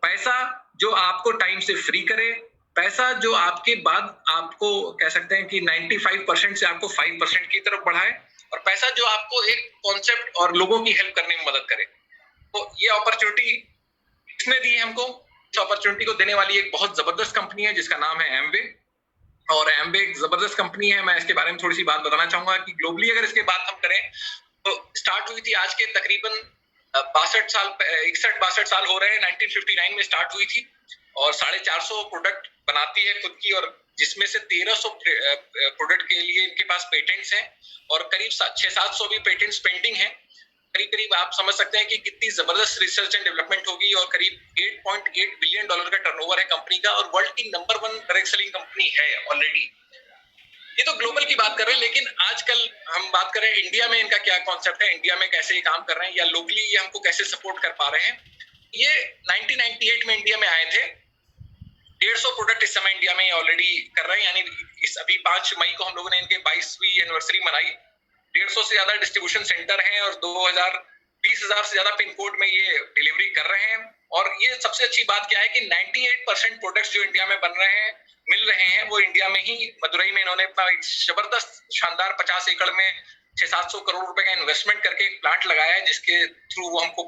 पैसा जो आपको टाइम से फ्री करे, पैसा जो आपके बाद आपको कह सकते हैं कि 95% से आपको 5% की तरफ बढ़ाए, और पैसा जो आपको एक कॉन्सेप्ट और लोगों की हेल्प करने में मदद करे। तो ये अपॉर्चुनिटी इसने दी हमको। इस अपॉर्चुनिटी को देने वाली एक बहुत जबरदस्त कंपनी है जिसका नाम है एमवे, और एमवे एक जबरदस्त कंपनी है। मैं इसके बारे में थोड़ी सी बात बताना चाहूंगा कि ग्लोबली अगर इसके बात हम करें तो स्टार्ट हुई थी आज के तकरीबन 61-62 साल हो रहे हैं। 1959 में स्टार्ट हुई थी और 450 प्रोडक्ट बनाती है खुद की, और जिसमें से 1300 प्रोडक्ट के लिए इनके पास पेटेंट्स हैं और करीब 600-700 भी पेटेंट्स पेंडिंग हैं। करीब आप समझ सकते हैं कि कितनी जबरदस्त रिसर्च एंड डेवलपमेंट होगी, और करीब $8.8 बिलियन का टर्नओवर है कंपनी का, और वर्ल्ड की नंबर 1 डायरेक्ट सेलिंग कंपनी है ऑलरेडी। ये तो ग्लोबल की बात कर रहे हैं, लेकिन आजकल हम बात करें इंडिया में इनका क्या कॉन्सेप्ट है, इंडिया में कैसे ये काम कर रहे हैं, या लोकली ये हमको कैसे सपोर्ट कर पा रहे हैं। ये 1998 में इंडिया में आए थे। 150 प्रोडक्ट इस समय इंडिया में ऑलरेडी कर रहे हैं, यानी इस अभी 5 मई को हम लोगों ने इनके 22वीं एनिवर्सरी मनाई। 150 से ज्यादा डिस्ट्रीब्यूशन सेंटर हैं और 20,000 से ज्यादा पिन कोड में ये डिलीवरी कर रहे हैं। और ये सबसे अच्छी बात क्या है कि 98% प्रोडक्ट्स जो इंडिया में बन रहे हैं, मिल रहे हैं, वो इंडिया में ही, मदुरई में इन्होंने अपना एक जबरदस्त शानदार 50 एकड़ में 600-700 करोड़ रुपए का इन्वेस्टमेंट करके एक प्लांट लगाया है, जिसके थ्रू वो हमको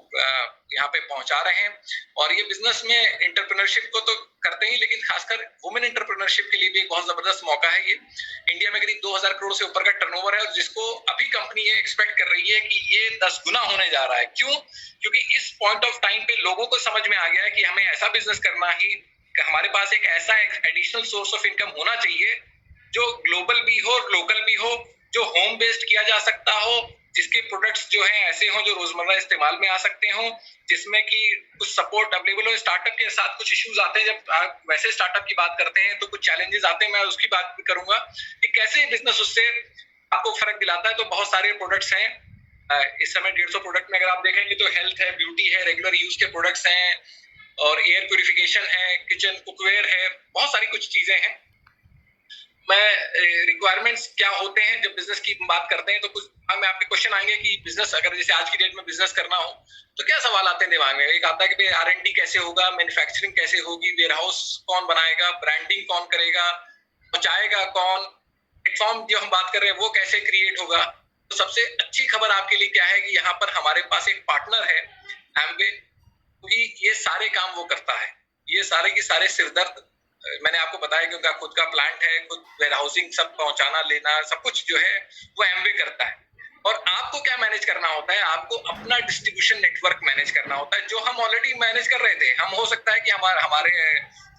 यहाँ पे पहुंचा रहे हैं। और ये बिजनेस में एंटरप्रेन्योरशिप को तो करते ही, लेकिन खासकर वुमेन एंटरप्रेन्योरशिप के लिए भी एक बहुत जबरदस्त मौका है। ये इंडिया में करीब 2000 करोड़ से ऊपर का टर्नओवर है, और जिसको अभी कंपनी ये एक्सपेक्ट कर रही है कि ये 10 गुना होने जा रहा है। क्यों? क्योंकि इस पॉइंट ऑफ टाइम पे लोगों को समझ में आ गया है कि हमें ऐसा बिजनेस करना ही, हमारे पास एक ऐसा एडिशनल सोर्स ऑफ इनकम होना चाहिए जो ग्लोबल भी हो, लोकल भी हो, जो होम बेस्ड किया जा सकता हो, जिसके प्रोडक्ट्स जो हैं ऐसे हों जो रोजमर्रा इस्तेमाल में आ सकते हों, जिसमें कि कुछ सपोर्ट अवेलेबल हो। स्टार्टअप के साथ कुछ इश्यूज आते हैं, जब आप वैसे स्टार्टअप की बात करते हैं तो कुछ चैलेंजेस आते हैं, मैं उसकी बात भी करूंगा कि कैसे बिजनेस उससे आपको फर्क दिलाता है। तो बहुत सारे प्रोडक्ट्स हैं इस समय 150 प्रोडक्ट में अगर आप देखेंगे तो हेल्थ है, ब्यूटी है, रेगुलर यूज के प्रोडक्ट्स हैं, और एयर प्यूरिफिकेशन है, किचन कुकवेयर है, बहुत सारी कुछ चीजें हैं। मैं रिक्वायरमेंट्स क्या होते हैं जब बिजनेस की बात करते हैं, तो कुछ में आपके क्वेश्चन आएंगे कि बिजनेस, अगर जैसे आज की डेट में बिजनेस करना हो तो क्या सवाल आते हैं दिमाग में। एक आता है कि R&D कैसे होगा, मैन्युफैक्चरिंग कैसे होगी, वेयरहाउस कौन बनाएगा, ब्रांडिंग कौन करेगा, पहुंचाएगा कौन, प्लेटफॉर्म जो हम बात कर रहे हैं वो कैसे क्रिएट होगा। तो सबसे अच्छी खबर आपके लिए क्या है कि यहाँ पर हमारे पास एक पार्टनर है एमवे, क्योंकि ये सारे काम वो करता है। ये सारे के सारे सिरदर्द मैंने आपको बताया कि उनका खुद का प्लांट है, खुद वेयर हाउसिंग सब पहुंचाना लेना सब कुछ जो है वो एमवे करता है। और आपको क्या मैनेज करना होता है, आपको अपना डिस्ट्रीब्यूशन नेटवर्क मैनेज करना होता है, जो हम ऑलरेडी मैनेज कर रहे थे। हम हो सकता है कि हमारे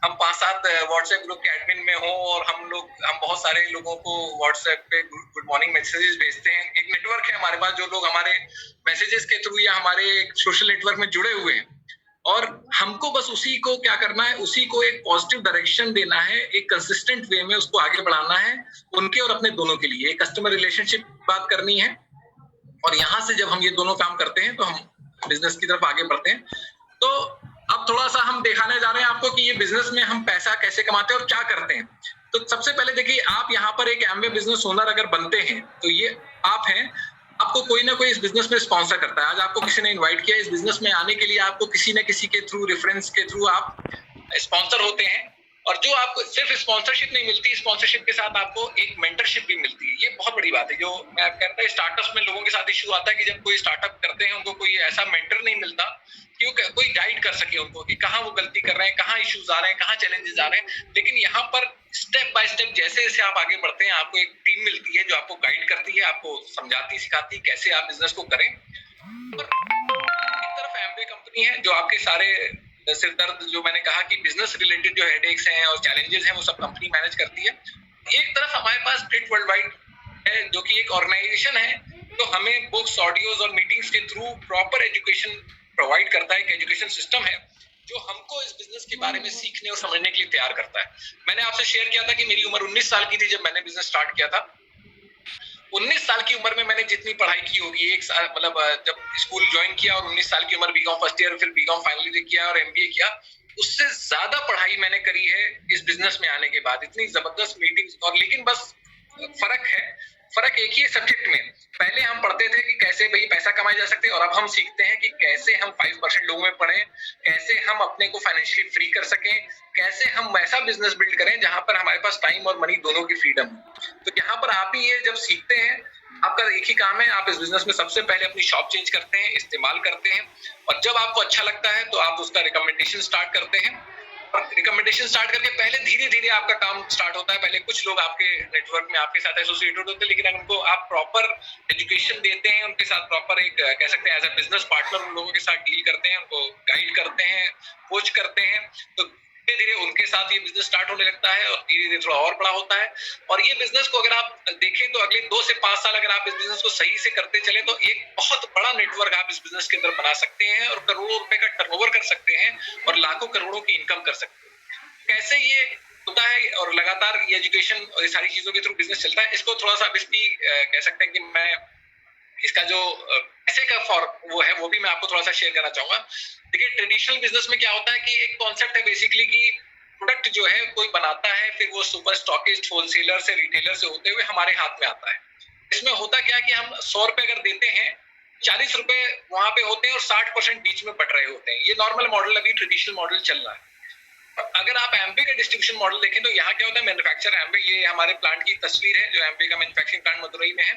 हम 5-7 व्हाट्सएप ग्रुप के एडमिन में हो और हम बहुत सारे लोगों को व्हाट्सएप पे गुड मॉर्निंग मैसेजेस भेजते हैं। एक नेटवर्क है हमारे पास, जो लोग हमारे मैसेजेस के थ्रू या हमारे सोशल नेटवर्क में जुड़े हुए हैं, और हमको बस उसी को क्या करना है, उसी को एक पॉजिटिव डायरेक्शन देना है, एक कंसिस्टेंट वे में उसको आगे बढ़ाना है, उनके और अपने दोनों के लिए कस्टमर रिलेशनशिप बात करनी है। और यहाँ से जब हम ये दोनों काम करते हैं तो हम बिजनेस की तरफ आगे बढ़ते हैं। तो अब थोड़ा सा हम दिखाने जा रहे हैं आपको कि ये बिजनेस में हम पैसा कैसे कमाते हैं और क्या करते हैं। तो सबसे पहले देखिए, आप यहाँ पर एक एमवे बिजनेस ओनर अगर बनते हैं तो ये आप हैं, आपको कोई ना कोई इस बिजनेस में स्पॉन्सर करता है। आज आपको किसी ने इनवाइट किया इस बिजनेस में आने के लिए, आपको किसी न किसी के थ्रू, रेफरेंस के थ्रू आप स्पॉन्सर होते हैं। और जो आपको सिर्फ स्पॉन्सरशिप नहीं मिलती, स्पॉन्सरशिप के साथ आपको एक मेंटरशिप भी मिलती है। ये बहुत बड़ी बात है। जो मैं कहता हूँ स्टार्टअप्स में लोगों के साथ इशू आता है कि जब कोई स्टार्टअप करते हैं उनको कोई ऐसा मेंटर नहीं मिलता कि कोई गाइड कर सके उनको कि कहाँ वो गलती कर रहे हैं, कहाँ इश्यूज आ रहे हैं, कहाँ चैलेंजेस आ रहे हैं। लेकिन यहाँ पर स्टेप बाय स्टेप जैसे जैसे आप आगे बढ़ते हैं, आपको एक टीम मिलती है जो आपको गाइड करती है, आपको समझाती सिखाती है कैसे आप बिजनेस को करें। और एक तरफ एमवे कंपनी है जो आपके सारे सिर दर्द, जो मैंने कहा कि बिजनेस रिलेटेड जो हेडेक्स हैं और चैलेंजेस हैं, वो सब कंपनी मैनेज करती है। एक तरफ हमारे पास ग्रिड वर्ल्डवाइड है जो कि एक ऑर्गेनाइजेशन है जो हमें बुक्स, ऑडियोज और मीटिंग्स के थ्रू प्रॉपर एजुकेशन प्रोवाइड करता है। एक एजुकेशन सिस्टम है जो हमको इस बिजनेस के बारे में सीखने और समझने के लिए तैयार करता है। मैंने आपसे शेयर किया था कि मेरी उम्र 19 साल की थी जब मैंने बिजनेस स्टार्ट किया था। 19 साल की उम्र में मैंने जितनी पढ़ाई की होगी, एक साल मतलब जब स्कूल ज्वाइन किया और 19 साल की उम्र बीकॉम फर्स्ट ईयर, फिर बीकॉम फाइनल ईयर किया और एमबीए किया, उससे ज्यादा पढ़ाई मैंने करी है इस बिजनेस में आने के बाद। इतनी जबरदस्त मीटिंग्स। और लेकिन बस फर्क एक ही सब्जेक्ट में। पहले हम पढ़ते थे कि कैसे भाई पैसा कमाया जा सकते हैं, और अब हम सीखते हैं कि कैसे हम 5% लोगों में पढ़ें, कैसे हम अपने को फाइनेंशियली फ्री कर सकें, कैसे हम ऐसा बिजनेस बिल्ड करें जहां पर हमारे पास टाइम और मनी दोनों की फ्रीडम हो। तो यहाँ पर आप ही ये जब सीखते हैं, आपका एक ही काम है, आप इस बिजनेस में सबसे पहले अपनी शॉप चेंज करते हैं, इस्तेमाल करते हैं, और जब आपको अच्छा लगता है तो आप उसका रिकमेंडेशन स्टार्ट करते हैं। और रिकमेंडेशन स्टार्ट करके पहले धीरे धीरे आपका काम स्टार्ट होता है। पहले कुछ लोग आपके नेटवर्क में आपके साथ एसोसिएटेड होते हैं, लेकिन अगर उनको आप प्रॉपर एजुकेशन देते हैं, उनके साथ प्रॉपर एक कह सकते हैं एज अ बिजनेस पार्टनर उन लोगों के साथ डील करते हैं, उनको गाइड करते हैं, कोच करते हैं, तो धीरे धीरे उनके साथ ये बिजनेस स्टार्ट होने लगता है और धीरे धीरे थोड़ा और बड़ा होता है। और ये बिजनेस को अगर आप देखें तो अगले 2 से 5 साल अगर आप इस बिजनेस को सही से करते चले तो एक बहुत बड़ा नेटवर्क आप इस बिजनेस के अंदर बना सकते हैं और करोड़ों रुपए का टर्नओवर कर सकते हैं और लाखों करोड़ों की इनकम कर सकते हैं। कैसे ये होता है और लगातार ये एजुकेशन और ये सारी चीजों के थ्रू बिजनेस चलता है, इसको थोड़ा सा इसकी कह सकते हैं कि मैं इसका जो पैसे का वो है वो भी मैं आपको थोड़ा सा शेयर करना चाहूंगा। देखिए, ट्रेडिशनल बिजनेस में क्या होता है कि एक कॉन्सेप्ट है बेसिकली कि प्रोडक्ट जो है कोई बनाता है, फिर वो सुपर स्टॉकिस्ट, होलसेलर से, रिटेलर से होते हुए हमारे हाथ में आता है। इसमें होता क्या कि हम 100 रुपए अगर देते हैं, 40 रुपए वहां पे होते हैं और 60% बीच में बट रहे होते हैं। ये नॉर्मल मॉडल, अभी ट्रेडिशनल मॉडल चल रहा है। अगर आप एमवे का डिस्ट्रीब्यूशन मॉडल देखें तो यहाँ क्या होता है, मैन्युफैक्चर एमवे, ये हमारे प्लांट की तस्वीर है जो एमवे का मैन्युफैक्चरिंग प्लांट मदुरई में है।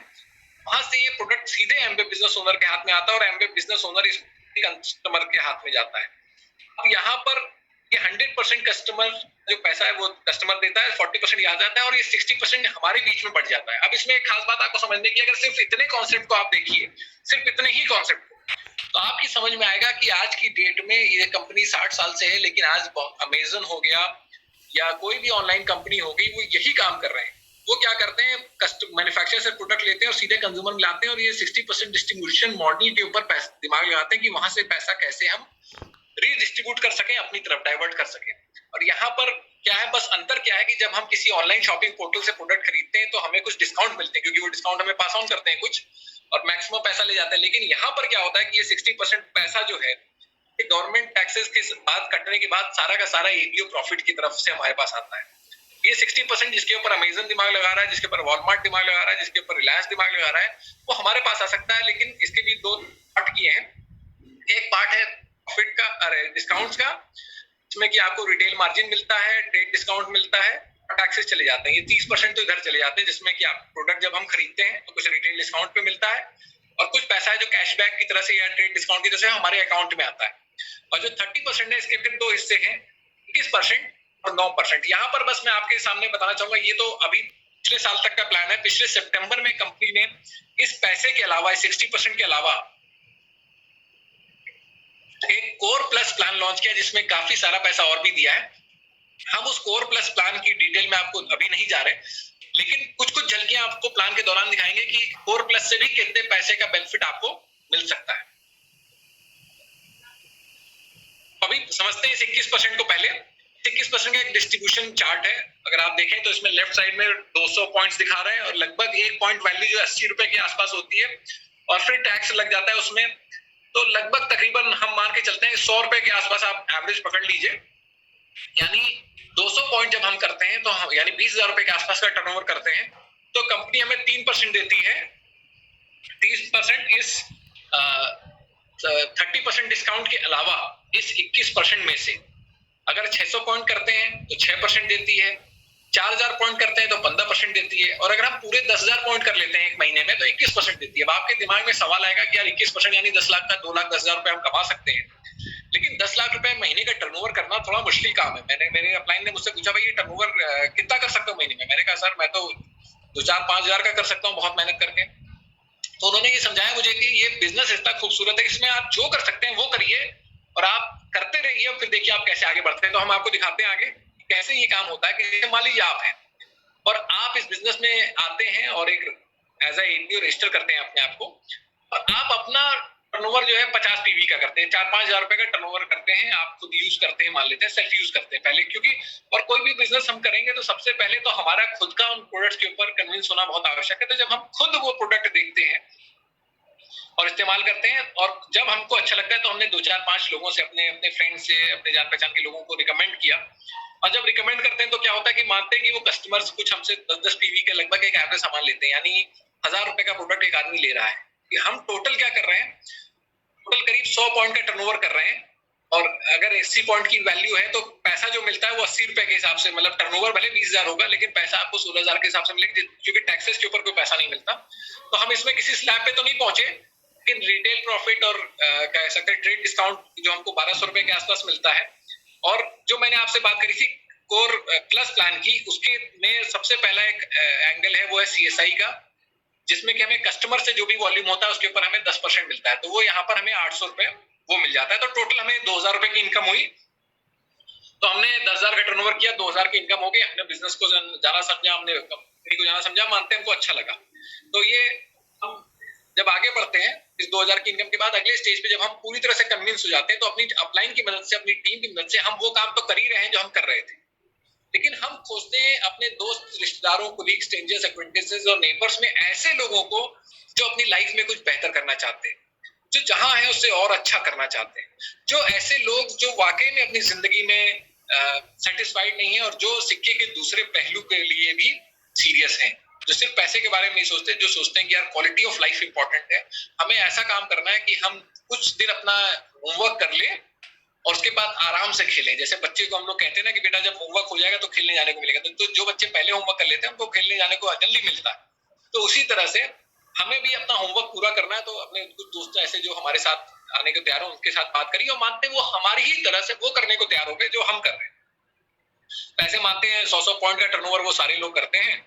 वहां से ये प्रोडक्ट सीधे एमवे बिजनेस ओनर के हाथ में आता है और एमवे बिजनेस ओनर इस कस्टमर के हाथ में जाता है। अब यहाँ पर ये 100% कस्टमर जो पैसा है वो कस्टमर देता है, 40% याद जाता है और ये 60% हमारे बीच में बढ़ जाता है। अब इसमें एक खास बात आपको समझने की, अगर सिर्फ इतने कॉन्सेप्ट को आप देखिए, सिर्फ इतने ही कॉन्सेप्ट तो आपकी समझ में आएगा कि आज की डेट में ये कंपनी 60 साल से है, लेकिन आज अमेजन हो गया या कोई भी ऑनलाइन कंपनी हो गई, वो यही काम कर रहे हैं। वो क्या करते हैं, मैन्युफैक्चरर से प्रोडक्ट लेते हैं और सीधे कंज्यूमर में लाते हैं और ये 60% डिस्ट्रीब्यूशन मॉडल के ऊपर दिमाग लगाते हैं कि वहां से पैसा कैसे हम रीडिस्ट्रीब्यूट कर सकें, अपनी तरफ डाइवर्ट कर सकें। और यहाँ पर क्या है, बस अंतर क्या है कि जब हम किसी ऑनलाइन शॉपिंग पोर्टल से प्रोडक्ट खरीदते हैं तो हमें कुछ डिस्काउंट मिलते हैं, क्योंकि वो डिस्काउंट हमें पास ऑन करते हैं कुछ और मैक्सिमम पैसा ले जाते हैं। लेकिन यहाँ पर क्या होता है कि ये 60% पैसा जो है गवर्नमेंट टैक्सेस के बाद कटने के बाद सारा का सारा एबीओ प्रॉफिट की तरफ से हमारे पास आता है। ये 60% जिसके ऊपर अमेजन दिमाग लगा रहा है, जिसके ऊपर वॉलमार्ट दिमाग लगा रहा है, जिसके ऊपर रिलायंस दिमाग लगा रहा है, वो हमारे पास आ सकता है। लेकिन इसके भी 2 पार्ट किए हैं। एक पार्ट है प्रॉफिट का, अरे डिस्काउंट्स का, जिसमें कि आपको रिटेल मार्जिन मिलता है, ट्रेड डिस्काउंट मिलता है, टैक्सेस चले जाते हैं। ये 30% तो इधर चले जाते हैं, जिसमें कि आप प्रोडक्ट जब हम खरीदते हैं तो कुछ रिटेल डिस्काउंट पे मिलता है और कुछ पैसा है जो कैशबैक की तरह से या ट्रेड डिस्काउंट की तरह से हमारे अकाउंट में आता है। और जो 30% है, इसके फिर 2 हिस्से हैं। 21% और 9%। यहाँ पर बस मैं आपके सामने बताना चाहूंगा, ये तो अभी पिछले साल तक का प्लान है। पिछले सितंबर में कंपनी ने इस पैसे के अलावा 60% के अलावा एक कोर प्लस प्लान लॉन्च किया जिसमें काफी सारा पैसा और भी दिया है। हम उस कोर प्लस प्लान की डिटेल में आपको अभी नहीं जा रहे, लेकिन कुछ कुछ झलकियां आपको प्लान के दौरान दिखाएंगे कि कोर प्लस से भी कितने पैसे का बेनिफिट आपको मिल सकता है। अभी समझते हैं इस 21% को। पहले 21% का एक डिस्ट्रीब्यूशन चार्ट है, अगर आप देखें तो इसमें लेफ्ट साइड में 200 पॉइंट्स दिखा रहे हैं और लगभग एक पॉइंट वैल्यू जो 80 रुपए के आसपास होती है और फिर टैक्स लग जाता है उसमें, तो लगभग तकरीबन हम मान के चलते हैं 100 रुपए के आसपास आप एवरेज पकड़ लीजिए। यानी 200 पॉइंट जब हम करते हैं तो हम यानी 20,000 रुपए के आसपास का टर्नओवर करते हैं तो कंपनी हमें 3% देती है। 30% इस 30% डिस्काउंट के अलावा इस 21% में से अगर 600 पॉइंट करते हैं तो 6% देती है, 4,000 पॉइंट करते हैं तो 15% देती है, और अगर हम पूरे 10,000 पॉइंट कर लेते हैं एक महीने में तो 21% देती है। अब आपके दिमाग में सवाल आएगा कि यार 21% यानी 10 लाख का 2,10,000 रुपए हम कमा सकते हैं, लेकिन 10 लाख रुपए महीने का टर्नओवर करना थोड़ा मुश्किल काम है। मेरे अपलाइन ने मुझसे पूछा भाई ये टर्नओवर कितना कर सकता हूँ महीने में। मैंने कहा सर मैं तो 2-4-5 हजार का कर सकता हूँ बहुत मेहनत करके। तो उन्होंने ये समझाया मुझे कि ये बिजनेस इतना खूबसूरत है, इसमें आप जो कर सकते हैं वो करिए और आप करते रहिए और फिर देखिए आप कैसे आगे बढ़ते हैं। तो हम आपको दिखाते हैं आगे कैसे ये काम होता है कि मान लीजिए आप हैं और आप इस बिजनेस में आते हैं और एक एज ए एपीओ रजिस्टर करते हैं अपने आप को, और आप अपना टर्नओवर जो है 50 पीवी का करते हैं, 4-5 हजार रुपए का टर्नओवर करते हैं, आप खुद यूज करते हैं, मान लेते हैं सेल्फ यूज करते हैं पहले, क्योंकि और कोई भी बिजनेस हम करेंगे तो सबसे पहले तो हमारा खुद का उन प्रोडक्ट्स के ऊपर कन्विंस होना बहुत आवश्यक है। तो जब हम खुद वो प्रोडक्ट देखते हैं और इस्तेमाल करते हैं और जब हमको अच्छा लगता है तो हमने 2-4-5 लोगों से, अपने अपने फ्रेंड से, अपने जान पहचान के लोगों को रिकमेंड किया, और जब रिकमेंड करते हैं तो क्या होता है कि मानते हैं कि वो कस्टमर्स कुछ हमसे 10-10 पीवी के लगभग एक एवरेज सामान लेते हैं, यानी 1,000 रुपए का प्रोडक्ट एक आदमी ले रहा है। हम टोटल क्या कर रहे हैं, टोटल करीब 100 पॉइंट का टर्नओवर कर रहे हैं, और अगर 80 पॉइंट की वैल्यू है तो पैसा जो मिलता है वो 80 रुपए के हिसाब से, मतलब टर्नओवर भले 20,000 होगा लेकिन पैसा आपको 16,000 के हिसाब से मिलेगा, क्योंकि टैक्सेस के ऊपर कोई पैसा नहीं मिलता। तो हम इसमें किसी स्लैब पे तो नहीं पहुंचे, लेकिन रिटेल प्रॉफिट और कह सकते हैं ट्रेड डिस्काउंट जो हमको 1,200 रुपए के आसपास मिलता है। और जो मैंने आपसे बात करी थी कोर प्लस प्लान की, उसके में सबसे पहला एक एंगल है वो है CSI का, जिसमें कि हमें कस्टमर से जो भी वॉल्यूम होता है उसके ऊपर हमें 10% मिलता है, तो वो यहाँ पर हमें 800 रुपए वो मिल जाता है। तो टोटल हमें 2,000 रुपए की इनकम हुई। तो हमने 10,000 का टर्नओवर किया, 2,000 की इनकम हो गई, हमने बिजनेस को जाना समझा, हमने कंपनी को जाना समझा, मानते हैं हमको अच्छा लगा। तो ये हम जब आगे बढ़ते हैं इस 2,000 की इनकम के बाद अगले स्टेज पे जब हम पूरी तरह से कन्विंस हो जाते हैं तो अपनी अपलाइन की मदद से, अपनी टीम की मदद से हम वो काम तो कर ही रहे हैं जो हम कर रहे थे, लेकिन हम खोजते हैं अपने दोस्त, रिश्तेदारों, कोलीग, स्ट्रेंजर्स, एक्वेंटेंसेस और नेबर्स में ऐसे लोगों को जो अपनी लाइफ में कुछ बेहतर करना चाहते हैं, जो जहां है उससे और अच्छा करना चाहते हैं, जो ऐसे लोग जो वाकई में अपनी जिंदगी में सेटिस्फाइड नहीं है और जो सिक्के के दूसरे पहलू के लिए भी सीरियस हैं, जो सिर्फ पैसे के बारे में नहीं सोचते, जो सोचते हैं कि यार क्वालिटी ऑफ लाइफ इंपॉर्टेंट है, हमें ऐसा काम करना है कि हम कुछ दिन अपना होमवर्क कर ले और उसके बाद आराम से खेलें। जैसे बच्चे को हम लोग कहते हैं ना कि बेटा जब होमवर्क हो जाएगा तो खेलने जाने को मिलेगा, तो जो बच्चे पहले होमवर्क कर लेते हैं उनको खेलने जाने को जल्दी मिलता है। तो उसी तरह से हमें भी अपना होमवर्क पूरा करना है। तो अपने कुछ दोस्त ऐसे जो हमारे साथ आने को तैयार हो उनके साथ बात करिए और मानते हैं वो हमारी ही तरह से वो करने को तैयार हो गए जो हम कर रहे हैं। पैसे मानते हैं 100 पॉइंट का टर्नओवर वो सारे लोग करते हैं,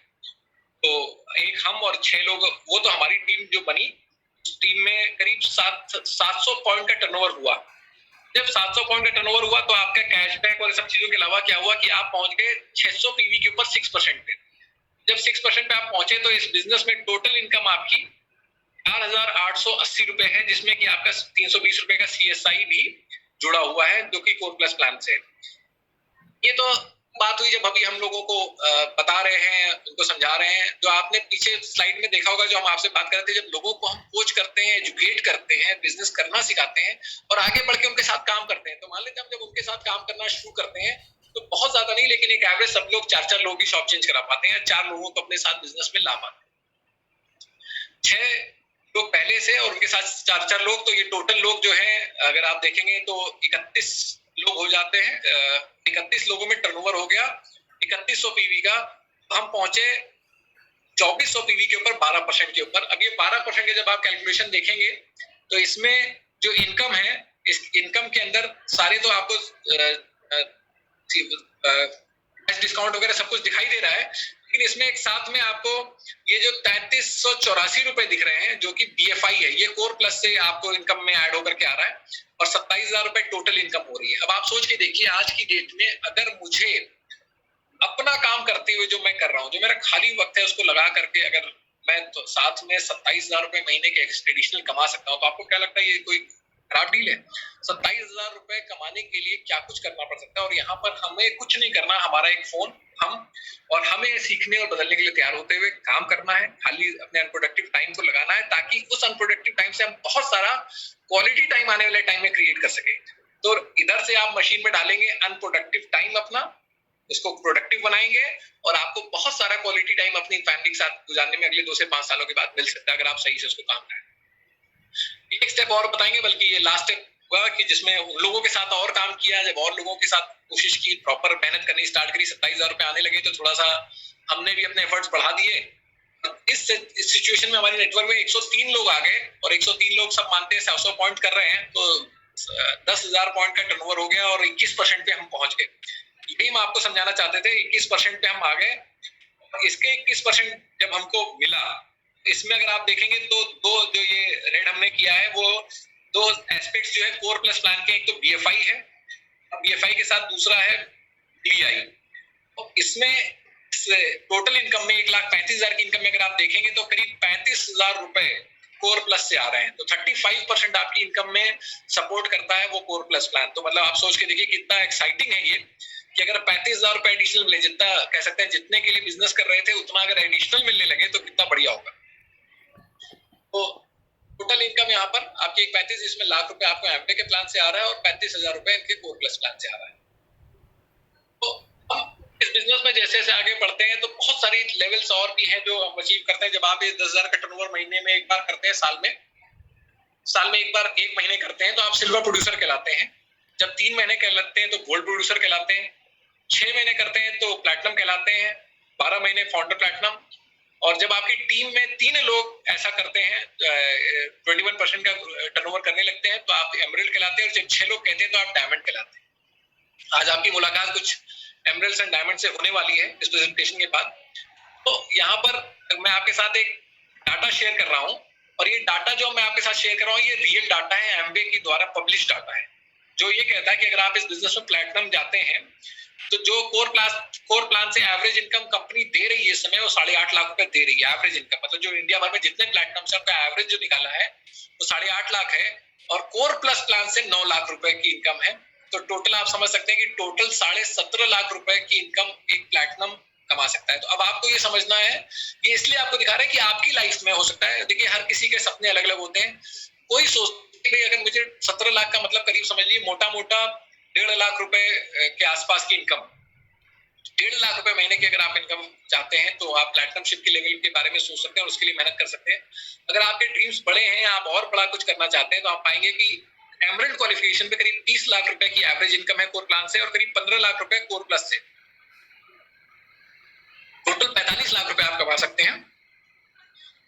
तो एक हम और 6 लोग, वो तो हमारी टीम जो बनी, टीम में करीब 700 पॉइंट का टर्नओवर हुआ। जब 700 पॉइंट का टर्नओवर हुआ तो आपका कैशबैक और सब चीजों के अलावा क्या हुआ कि आप पहुंच गए 600 पीवी के ऊपर 6% पे। जब 6% पे आप पहुंचे तो इस बिजनेस में टोटल इनकम आपकी 4,880 रुपए है, जिसमें कि आपका 320 रुपए का CSI भी जुड़ा हुआ है जो कि कोर प्लस प्लान से। ये तो बात हुई जब अभी हम लोगों को बता रहे हैं, उनको समझा रहे हैं। जो आपने पीछे स्लाइड में देखा होगा जो हम आपसे बात कर रहे थे, जब लोगों को हम कोच करते हैं, एजुकेट करते हैं, बिजनेस करना सिखाते हैं और आगे बढ़ के उनके साथ काम करते हैं, तो मान लेते हैं हम जब उनके साथ काम करना शुरू करते हैं तो बहुत ज्यादा नहीं, लेकिन एक एवरेज सब लोग 4-4 लोग ही शॉप चेंज करा पाते हैं, 4 लोगों को अपने साथ बिजनेस में ला पाते हैं। 6 लोग पहले से और उनके साथ 4-4 लोग, तो ये टोटल लोग जो है अगर आप देखेंगे तो 31 लोग हो जाते हैं। 31 लोगों में टर्नओवर हो गया 3100 पीवी का। हम पहुंचे 2400 पीवी के ऊपर 12% के ऊपर। अब ये 12% के जब आप कैलकुलेशन देखेंगे तो इसमें जो इनकम है, इस इनकम के अंदर सारे तो आपको फ्लैश डिस्काउंट वगैरह सब कुछ दिखाई दे रहा है, लेकिन इसमें एक साथ में आपको ये जो 3384 रुपए दिख रहे हैं जो कि BFI है, ये कोर प्लस से आपको इनकम में ऐड होकर के आ रहा है और 27,000 रुपए टोटल इनकम हो रही है। अब आप सोच के देखिए आज की डेट में अगर मुझे अपना काम करते हुए जो मैं कर रहा हूँ, जो मेरा खाली वक्त है उसको लगा करके अगर मैं तो साथ में 27,000 रुपए महीने के एडिशनल कमा सकता हूँ, तो आपको क्या लगता है ये कोई खराब डील है? 27,000 रुपए कमाने के लिए क्या कुछ करना पड़ सकता है और यहाँ पर हमें कुछ नहीं करना, हमारा एक फोन हमें सीखने और बदलने के लिए तैयार होते हुए काम करना है, खाली अपने अनप्रोडक्टिव टाइम को लगाना है ताकि उस अनप्रोडक्टिव टाइम से हम बहुत सारा क्वालिटी टाइम आने वाले टाइम में क्रिएट कर सके। तो इधर से आप मशीन में डालेंगे अनप्रोडक्टिव टाइम अपना, उसको प्रोडक्टिव बनाएंगे और आपको बहुत सारा क्वालिटी टाइम अपनी फैमिली के साथ गुजारने में अगले 2 से 5 सालों के बाद मिल सकता है अगर आप सही से उसको काम करें। एक स्टेप और बताएंगे, बल्कि ये लास्ट स्टेप हुआ कि जिसमें उन लोगों के साथ और काम किया, जब और लोगों के साथ कोशिश की, प्रॉपर मेहनत करनी स्टार्ट करी, 27,000 रुपए आने लगे तो थोड़ा सा हमने भी अपने एफर्ट्स बढ़ा दिए। इस सिचुएशन में हमारे नेटवर्क में 103 लोग आ गए और 103 लोग सब मानते हैं 100 पॉइंट कर रहे हैं, तो 10,000 पॉइंट का टर्नओवर हो गया और 21% पे हम पहुंच गए। यही हम आपको समझाना चाहते थे, 21% पे हम आ गए। इसके 21% जब हमको मिला, इसमें अगर आप देखेंगे तो दो जो ये रेड हमने किया है वो 2 एस्पेक्ट्स जो है कोर प्लस प्लान के, एक तो BFI है, BFI के साथ दूसरा है DI। और इसमें टोटल इनकम में 1,35,000 की इनकम में अगर आप देखेंगे तो करीब 35,000 रुपए कोर प्लस से आ रहे हैं, तो 35% आपकी इनकम में सपोर्ट करता है वो कोर प्लस प्लान। तो मतलब आप सोच के देखिए कितना एक्साइटिंग है ये कि अगर 35,000 रुपए एडिशनल मिले, जितना कह सकते हैं जितने के लिए बिजनेस कर रहे थे उतना अगर एडिशनल मिलने लगे तो कितना बढ़िया होगा। तो टोटल इनकम यहाँ पर आपकी 35 इसमें लाख रुपए आपको एमपे के प्लान से आ रहा है और 35,000 रुपए इनके कोर प्लस प्लान से आ रहा है। तो हम इस बिजनेस में जैसे जैसे आगे बढ़ते हैं तो बहुत सारी लेवल्स और भी हैं जो हम अचीव करते हैं। जब आप ये 10,000 का टर्नओवर महीने में एक बार करते हैं, साल में एक बार 1 महीने करते हैं तो आप सिल्वर प्रोड्यूसर कहलाते हैं। जब 3 महीने कहलाते हैं तो गोल्ड प्रोड्यूसर कहलाते हैं। 6 महीने करते हैं तो प्लैटिनम कहलाते हैं। 12 महीने फाउंडर प्लैटिनम। और जब आपकी टीम में 3 लोग ऐसा करते हैं 21% का टर्नओवर करने लगते हैं तो आप एमरल्ड कहलाते हैं। और जब 6 लोग कहते हैं तो आप डायमंड कहलाते हैं। आज आपकी मुलाकात कुछ एमरल्ड्स एंड डायमंड से होने वाली है इस प्रेजेंटेशन के बाद। तो यहाँ पर मैं आपके साथ एक डाटा शेयर कर रहा हूँ और ये डाटा जो मैं आपके साथ शेयर कर रहा हूँ ये रियल डाटा है, एमबे के द्वारा पब्लिश डाटा है, जो ये कहता है कि अगर आप इस बिजनेस में प्लैटिनम जाते हैं तो जो कोर प्लान से एवरेज इनकम कंपनी दे रही है इस समय वो 8.5 लाख रुपए दे रही है एवरेज इनकम। मतलब जो इंडिया भर में जितने प्लैटिनम से उनका एवरेज जो निकाला है वो 8.5 लाख है और कोर प्लस प्लान से 9 लाख रुपए की इनकम है। तो टोटल आप समझ सकते हैं कि टोटल 17.5 लाख रुपए की इनकम एक प्लैटिनम कमा सकता है। तो अब आपको ये समझना है, ये इसलिए आपको दिखा रहा है कि आपकी लाइफ में हो सकता है, देखिए हर किसी के सपने अलग अलग होते हैं। कोई सोचते हैं अगर मुझे 17 लाख का मतलब करीब समझ लीजिए मोटा मोटा 1.5 लाख रुपए के आसपास की इनकम, 1.5 लाख रुपए महीने की अगर आप इनकम चाहते हैं तो आप प्लैटिनमशिप के लेवल के बारे में सोच सकते हैं और उसके लिए मेहनत कर सकते हैं। अगर आपके ड्रीम्स बड़े हैं, आप और बड़ा कुछ करना चाहते हैं तो आप पाएंगे कि एमरल्ड क्वालिफिकेशन पे करीब 30 लाख रुपए की एवरेज इनकम है कोर प्लान से और करीब 15 लाख रुपए कोर प्लस से। टोटल 45 लाख रुपए आप कमा सकते हैं।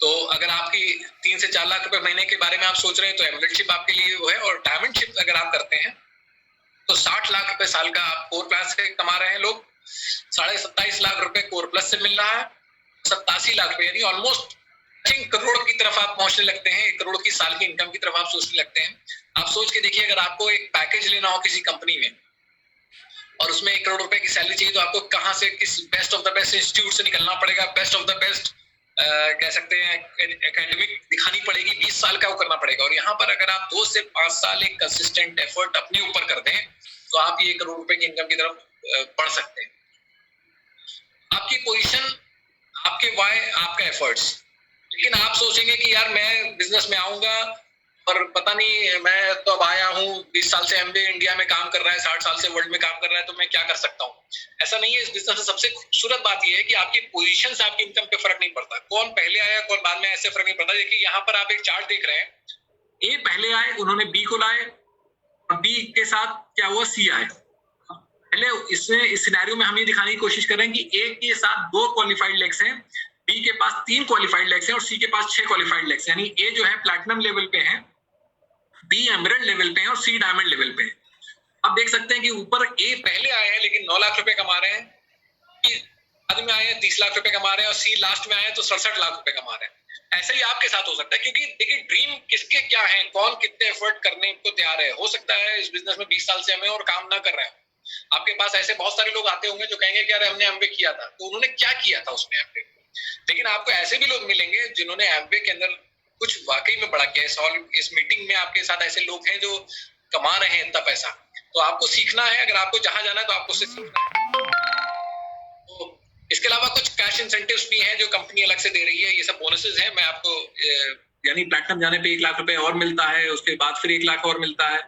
तो अगर आपकी 3 से 4 लाख रुपए महीने के बारे में आप सोच रहे हैं तो एमरल्डशिप आपके लिए वो है। और डायमंडशिप अगर आप करते हैं तो 60 लाख रुपए साल का आप कोर प्लस से कमा रहे हैं लोग, 27.5 लाख रुपए कोर प्लस से मिल रहा है, 87 लाख रुपए यानी ऑलमोस्ट 1 करोड़ की तरफ आप पहुंचने लगते हैं। 1 करोड़ की साल की इनकम की तरफ आप सोचने लगते हैं। आप सोच के देखिए अगर आपको एक पैकेज लेना हो किसी कंपनी में और उसमें 1 करोड़ रुपए की सैलरी चाहिए तो आपको कहां से, किस best of the best institute से निकलना पड़ेगा, बेस्ट ऑफ द बेस्ट कह सकते हैं एकेडमिक दिखानी पड़ेगी, 20 साल का वो करना पड़ेगा। और यहाँ पर अगर आप 2 से 5 साल एक कंसिस्टेंट एफर्ट अपने ऊपर कर दें तो आप ये 1 करोड़ रुपए की इनकम की तरफ बढ़ सकते हैं। आपकी पोजीशन, आपके वाई, आपका एफर्ट्स। लेकिन आप सोचेंगे कि यार मैं बिजनेस में आऊंगा और पता नहीं, मैं तो अब आया हूँ 20 साल से एमबे इंडिया में काम कर रहा है, 60 साल से वर्ल्ड में काम कर रहा है, तो मैं क्या कर सकता हूँ। ऐसा नहीं है। इस बिजनेस में सबसे खूबसूरत बात यह है कि आपकी पोजीशन से आपकी इनकम पे फर्क नहीं पड़ता। कौन पहले आया कौन बाद में, ऐसे फर्क नहीं पड़ता। देखिए यहाँ पर आप एक चार्ट देख रहे हैं, ए पहले आए, उन्होंने बी को लाए, बी के साथ क्या हुआ, सी आए। पहले इसमें इस सिनेरियो में हम ये दिखाने की कोशिश कर रहे हैं कि ए के साथ 2 क्वालिफाइड लेग्स हैं, बी के पास 3 क्वालिफाइड लेग्स हैं और सी के पास 6 क्वालिफाइड लेग्स हैं। यानी ए जो है प्लैटिनम लेवल पे है, बी एमरल्ड लेवल पे है और सी डायमंड लेवल पे है। आप देख सकते हैं कि ऊपर ए पहले आए हैं लेकिन 9 लाख रुपए कमा रहे हैं, बाद में आए हैं 30 लाख रुपए कमा रहे हैं और सी लास्ट में आए हैं तो 67 लाख रुपए कमा रहे हैं। ऐसा ही आपके साथ हो सकता है, क्योंकि देखिए ड्रीम किसके क्या है, कौन कितने एफर्ट करने को तैयार है। हो सकता है इस बिजनेस में 20 साल से हमें और काम ना कर रहे हैं। आपके पास ऐसे बहुत सारे लोग आते होंगे जो कहेंगे कि यार हमने एमवे किया था, तो उन्होंने क्या किया था उसमें एमवे। लेकिन आपको ऐसे भी लोग मिलेंगे जिन्होंने एमवे के अंदर कुछ वाकई में बड़ा किया है। इस मीटिंग में आपके साथ ऐसे लोग हैं जो कमा रहे हैं इतना पैसा। तो आपको सीखना है, अगर आपको जहां जाना है तो आपको उससे सीखना है। तो इसके अलावा कुछ कैश इंसेंटिव्स भी हैं जो कंपनी अलग से दे रही है। ये सब बोनसेस हैं। मैं आपको यानी प्लैटिनम जाने पे 1 लाख रुपए और मिलता है, उसके बाद फिर 1 लाख और मिलता है।